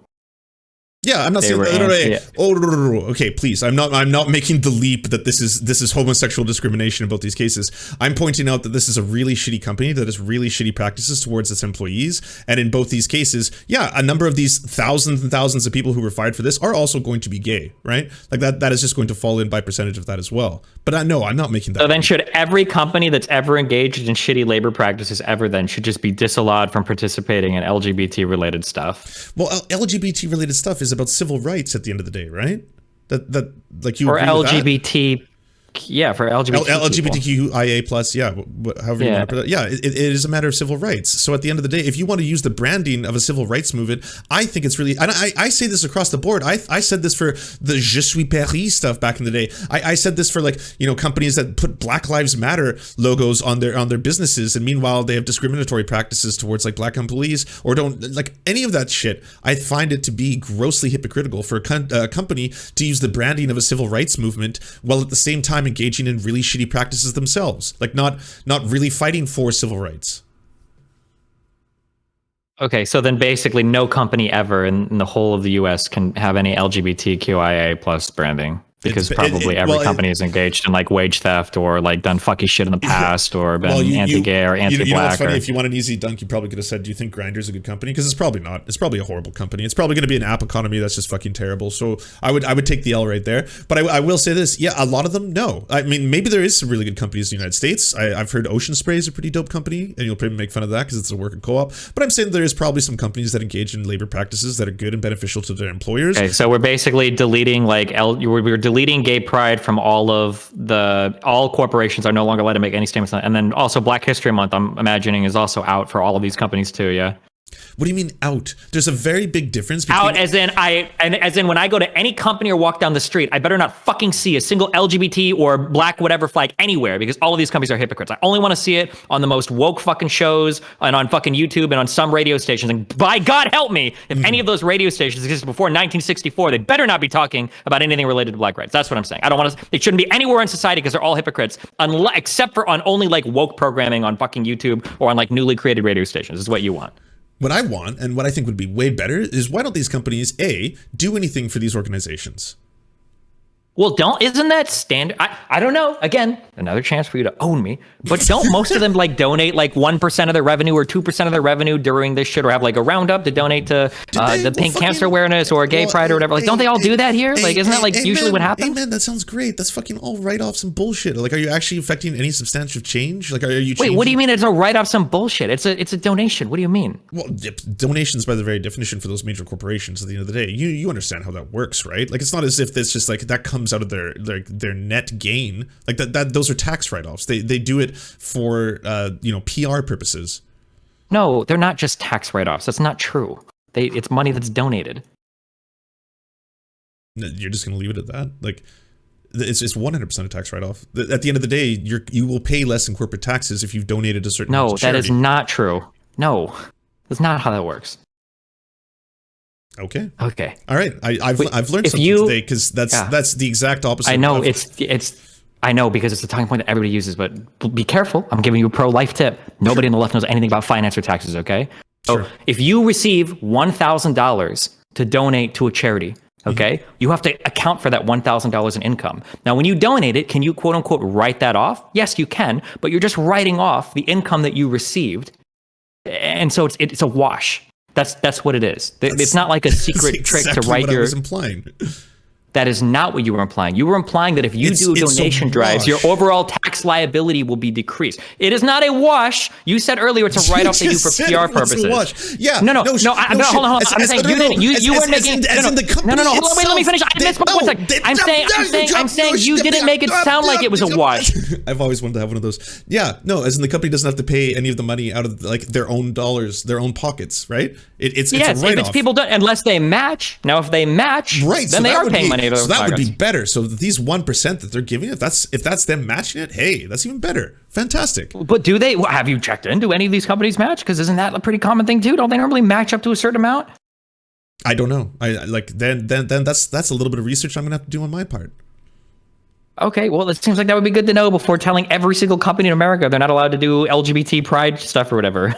Yeah, I'm not saying. Okay, please. I'm not making the leap that this is homosexual discrimination about these cases. I'm pointing out that this is a really shitty company that has really shitty practices towards its employees. And in both these cases, a number of these thousands and thousands of people who were fired for this are also going to be gay, right? Like that is just going to fall in by percentage of that as well. But no, I'm not making that. So then, should every company that's ever engaged in shitty labor practices should just be disallowed from participating in LGBT related stuff? Well, LGBT related stuff is about civil rights at the end of the day, right? That like you or agree LGBT, with that? For LGBTQIA plus, however you want to put it. Yeah, it is a matter of civil rights. So at the end of the day, if you want to use the branding of a civil rights movement, I think it's really, and I say this across the board. I said this for the Je suis Paris stuff back in the day. I said this for companies that put Black Lives Matter logos on their businesses, and meanwhile they have discriminatory practices towards Black employees, or don't any of that shit. I find it to be grossly hypocritical for a company to use the branding of a civil rights movement while at the same time engaging in really shitty practices themselves, not really fighting for civil rights. Okay, so then basically no company ever in the whole of the US can have any LGBTQIA plus branding. Because probably every company is engaged in wage theft or done fucky shit in the past or been anti-gay or anti-black. You know what's funny? If you want an easy dunk, you probably could have said, "Do you think Grindr's a good company?" Because it's probably not. It's probably a horrible company. It's probably going to be an app economy that's just fucking terrible. So I would take the L right there. But I will say this: a lot of them, no. I mean, maybe there is some really good companies in the United States. I've heard Ocean Spray is a pretty dope company, and you'll probably make fun of that because it's a worker co-op. But I'm saying there is probably some companies that engage in labor practices that are good and beneficial to their employers. Okay, so we're basically deleting we're deleting gay pride from all corporations are no longer allowed to make any statements on it. And then also Black History Month, I'm imagining, is also out for all of these companies too. Yeah. What do you mean out? There's a very big difference between out as in when I go to any company or walk down the street, I better not fucking see a single LGBT or Black whatever flag anywhere, because all of these companies are hypocrites. I only want to see it on the most woke fucking shows and on fucking YouTube and on some radio stations. And by God help me, if any of those radio stations existed before 1964, they better not be talking about anything related to Black rights. That's what I'm saying. I don't want to. They shouldn't be anywhere in society because they're all hypocrites, except for on only woke programming on fucking YouTube or on newly created radio stations. Is what you want. What I want, and what I think would be way better, is why don't these companies, do anything for these organizations? Well, isn't that standard? I don't know. Again, another chance for you to own me. But don't most of them donate 1% of their revenue or 2% of their revenue during this shit, or have a roundup to donate to the pink cancer awareness or gay pride or whatever? Don't they all do that here? Isn't that usually what happens? Hey man, that sounds great. That's fucking all write-off some bullshit. Are you actually affecting any substantive change? Are you changing? Wait, what do you mean it's a write-off some bullshit? It's a donation. What do you mean? Well, donations by the very definition for those major corporations at the end of the day. You understand how that works, right? It's not as if it's just that comes out of their net gain. That those are tax write-offs. They do it for PR purposes. No, they're not just tax write-offs. That's not true. It's money that's donated. You're just gonna leave it at that? It's 100% a tax write-off. At the end of the day, you will pay less in corporate taxes if you've donated a certain amount to charity. That is not true. No, that's not how that works. Okay. Okay. All right. I've learned something today, because that's the exact opposite. I know I know, because it's the talking point that everybody uses, but be careful. I'm giving you a pro-life tip. Nobody on the left knows anything about finance or taxes, okay? So if you receive $1,000 to donate to a charity, okay, you have to account for that $1,000 in income. Now, when you donate it, can you quote unquote write that off? Yes, you can, but you're just writing off the income that you received. And so it's a wash. That's what it is. It's not like a secret trick to write what I was implying. That is not what you were implying. You were implying that if you do donation drives, your overall tax liability will be decreased. It is not a wash. You said earlier it's a write-off they do for PR purposes. Yeah. No. Hold on. I'm saying you weren't making. No. Hold on. Wait. Let me finish. I misspoke. 1 second. I'm saying you didn't make it sound like it was a wash. I've always wanted to have one of those. Yeah. No. As in, the company doesn't have to pay any of the money out of like their own dollars, their own pockets, right? It's a write-off. If it's people unless they match. Now, if they match, right, then they are paying money. So that would be better. So these 1% that they're giving, if that's them matching it, hey, that's even better. Fantastic. But do they? Have you checked in? Do any of these companies match? Because isn't that a pretty common thing too? Don't they normally match up to a certain amount? I don't know. Then that's a little bit of research I'm gonna have to do on my part. Okay, well, it seems like that would be good to know before telling every single company in America they're not allowed to do LGBT pride stuff or whatever.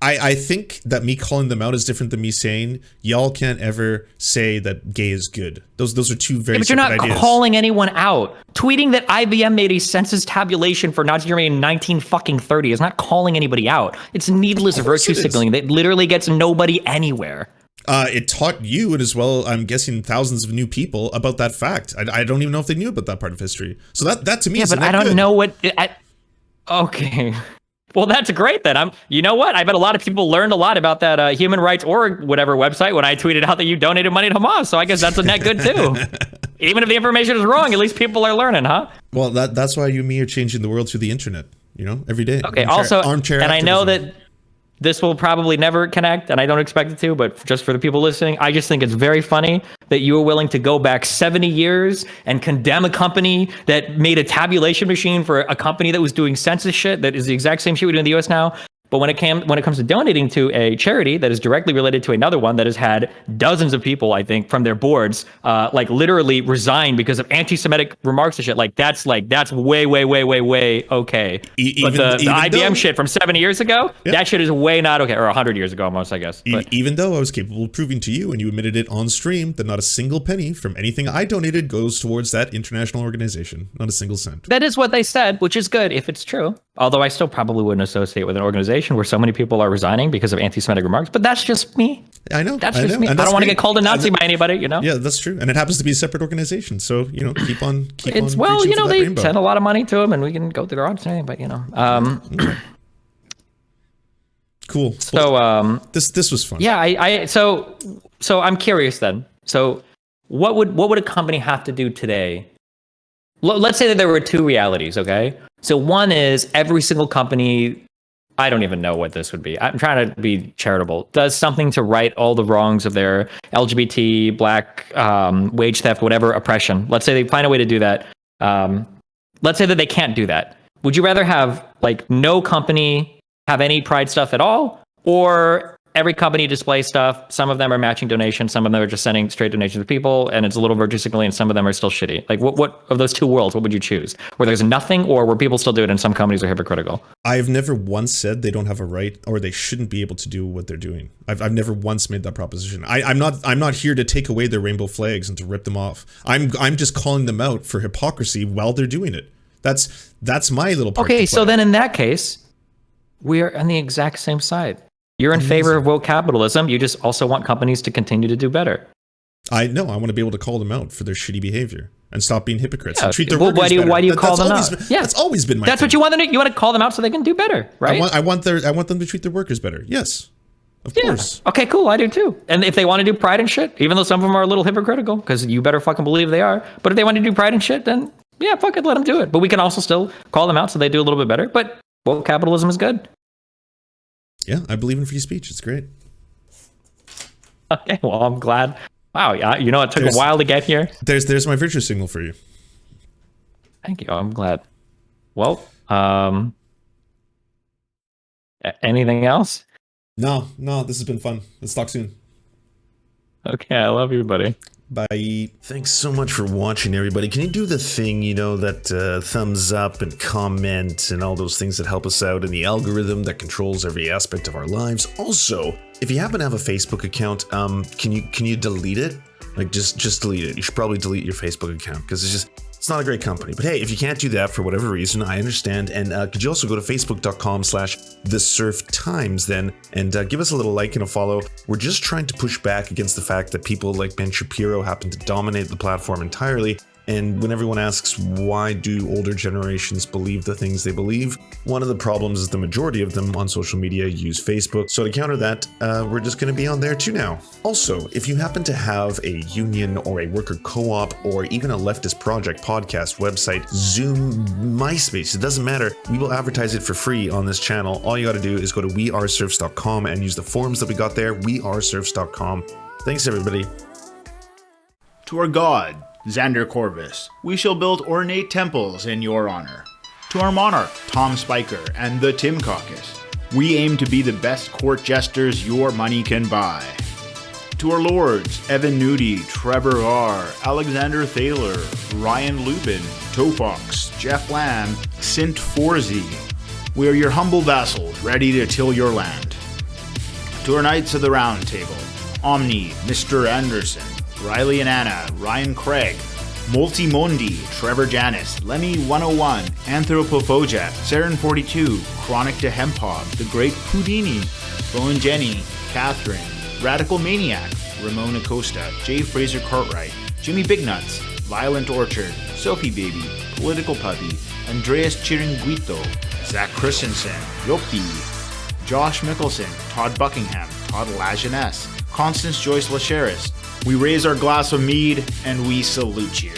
I think that me calling them out is different than me saying y'all can't ever say that gay is good. Those are two very separate ideas. But you're not calling anyone out. Tweeting that IBM made a census tabulation for Nazi Germany in 1930 is not calling anybody out. It's needless virtue signaling that literally gets nobody anywhere. It taught you, and as well, I'm guessing thousands of new people about that fact. I don't even know if they knew about that part of history. So that to me is but I don't know what. Okay. Well, that's great then. You know what? I bet a lot of people learned a lot about that Human Rights Org whatever website when I tweeted out that you donated money to Hamas. So I guess that's a net good too. Even if the information is wrong, at least people are learning, huh? Well, that's why you and me are changing the world through the internet. Every day. Okay. Armchair and activism. I know that this will probably never connect, and I don't expect it to, but just for the people listening, I just think it's very funny that you were willing to go back 70 years and condemn a company that made a tabulation machine for a company that was doing census shit that is the exact same shit we do in the US now. But when it comes to donating to a charity that is directly related to another one that has had dozens of people, I think, from their boards, like literally resign because of anti-Semitic remarks and shit, that's way okay. But the IBM shit from 70 years ago, that shit is way not okay, or 100 years ago almost, I guess. Even though I was capable of proving to you, and you admitted it on stream, that not a single penny from anything I donated goes towards that international organization. Not a single cent. That is what they said, which is good if it's true. Although I still probably wouldn't associate with an organization where so many people are resigning because of anti-Semitic remarks. But that's just me. I know. That's just me. I don't want to get called a Nazi by anybody, Yeah, that's true. And it happens to be a separate organization. So, keep on. Well, they send a lot of money to them and we can go through their audits and everything, but, Cool. So, this was fun. Yeah, so I'm curious then. So what would a company have to do today? Let's say that there were two realities, okay? So one is every single company, I don't even know what this would be. I'm trying to be charitable. Does something to right all the wrongs of their LGBT, black, wage theft, whatever oppression. Let's say they find a way to do that. Let's say that they can't do that. Would you rather have no company have any pride stuff at all, or every company display stuff? Some of them are matching donations, some of them are just sending straight donations to people, and it's a little virtue signaling, and some of them are still shitty. What of those two worlds, what would you choose? Where there's nothing, or where people still do it and some companies are hypocritical? I've never once said they don't have a right or they shouldn't be able to do what they're doing. I've never once made that proposition. I'm not here to take away their rainbow flags and to rip them off. I'm just calling them out for hypocrisy while they're doing it. That's my little part. Okay, so then in that case, we are on the exact same side. You're in favor of woke capitalism. You just also want companies to continue to do better. I want to be able to call them out for their shitty behavior and stop being hypocrites and treat their workers better. Why do you call them out? That's always been my That's thing. what you want them to do. You want to call them out so they can do better, right? I want them to treat their workers better. Yes. Of course. Okay, cool. I do too. And if they want to do pride and shit, even though some of them are a little hypocritical, because you better fucking believe they are. But if they want to do pride and shit, then yeah, fuck it, let them do it. But we can also still call them out so they do a little bit better. But woke capitalism is good. Yeah, I believe in free speech. It's great. Okay, well, I'm glad. Wow, it took a while to get here. There's my virtue signal for you. Thank you. I'm glad. Well, anything else? No, this has been fun. Let's talk soon. Okay, I love you, buddy. Bye. Thanks so much for watching, everybody. Can you do the thing, that thumbs up and comment and all those things that help us out in the algorithm that controls every aspect of our lives? Also, if you happen to have a Facebook account, can you delete it? Like, just delete it. You should probably delete your Facebook account because it's not a great company. But hey, if you can't do that for whatever reason, I understand. And could you also go to facebook.com/thesurftimes then and give us a little like and a follow. We're just trying to push back against the fact that people like Ben Shapiro happen to dominate the platform entirely. And when everyone asks why do older generations believe the things they believe, one of the problems is the majority of them on social media use Facebook. So to counter that, we're just going to be on there too now. Also, if you happen to have a union or a worker co-op or even a leftist project, podcast, website, Zoom, MySpace, it doesn't matter. We will advertise it for free on this channel. All you got to do is go to weareserfs.com and use the forms that we got there, weareserfs.com. Thanks, everybody. To our God, Xander Corvus, we shall build ornate temples in your honor. To our monarch, Tom Spiker, and the Tim Caucus, we aim to be the best court jesters your money can buy. To our lords, Evan Nudie, Trevor R., Alexander Thaler, Ryan Lubin, Tofox, Jeff Lamb, Sint Forzi, we are your humble vassals, ready to till your land. To our Knights of the Round Table, Omni, Mr. Anderson, Riley and Anna, Ryan Craig, Multimondi, Trevor Janis, Lemmy 101, Anthropophoja, Saren 42, Chronic to Hemphog, The Great Houdini, Bowen Jenny, Catherine, Radical Maniac, Ramon Acosta, Jay Fraser Cartwright, Jimmy Bignuts, Violent Orchard, Sophie Baby, Political Puppy, Andreas Chiringuito, Zach Christensen, Yopi, Josh Mickelson, Todd Buckingham, Todd Lajeunesse, Constance Joyce Lacheris. We raise our glass of mead and we salute you.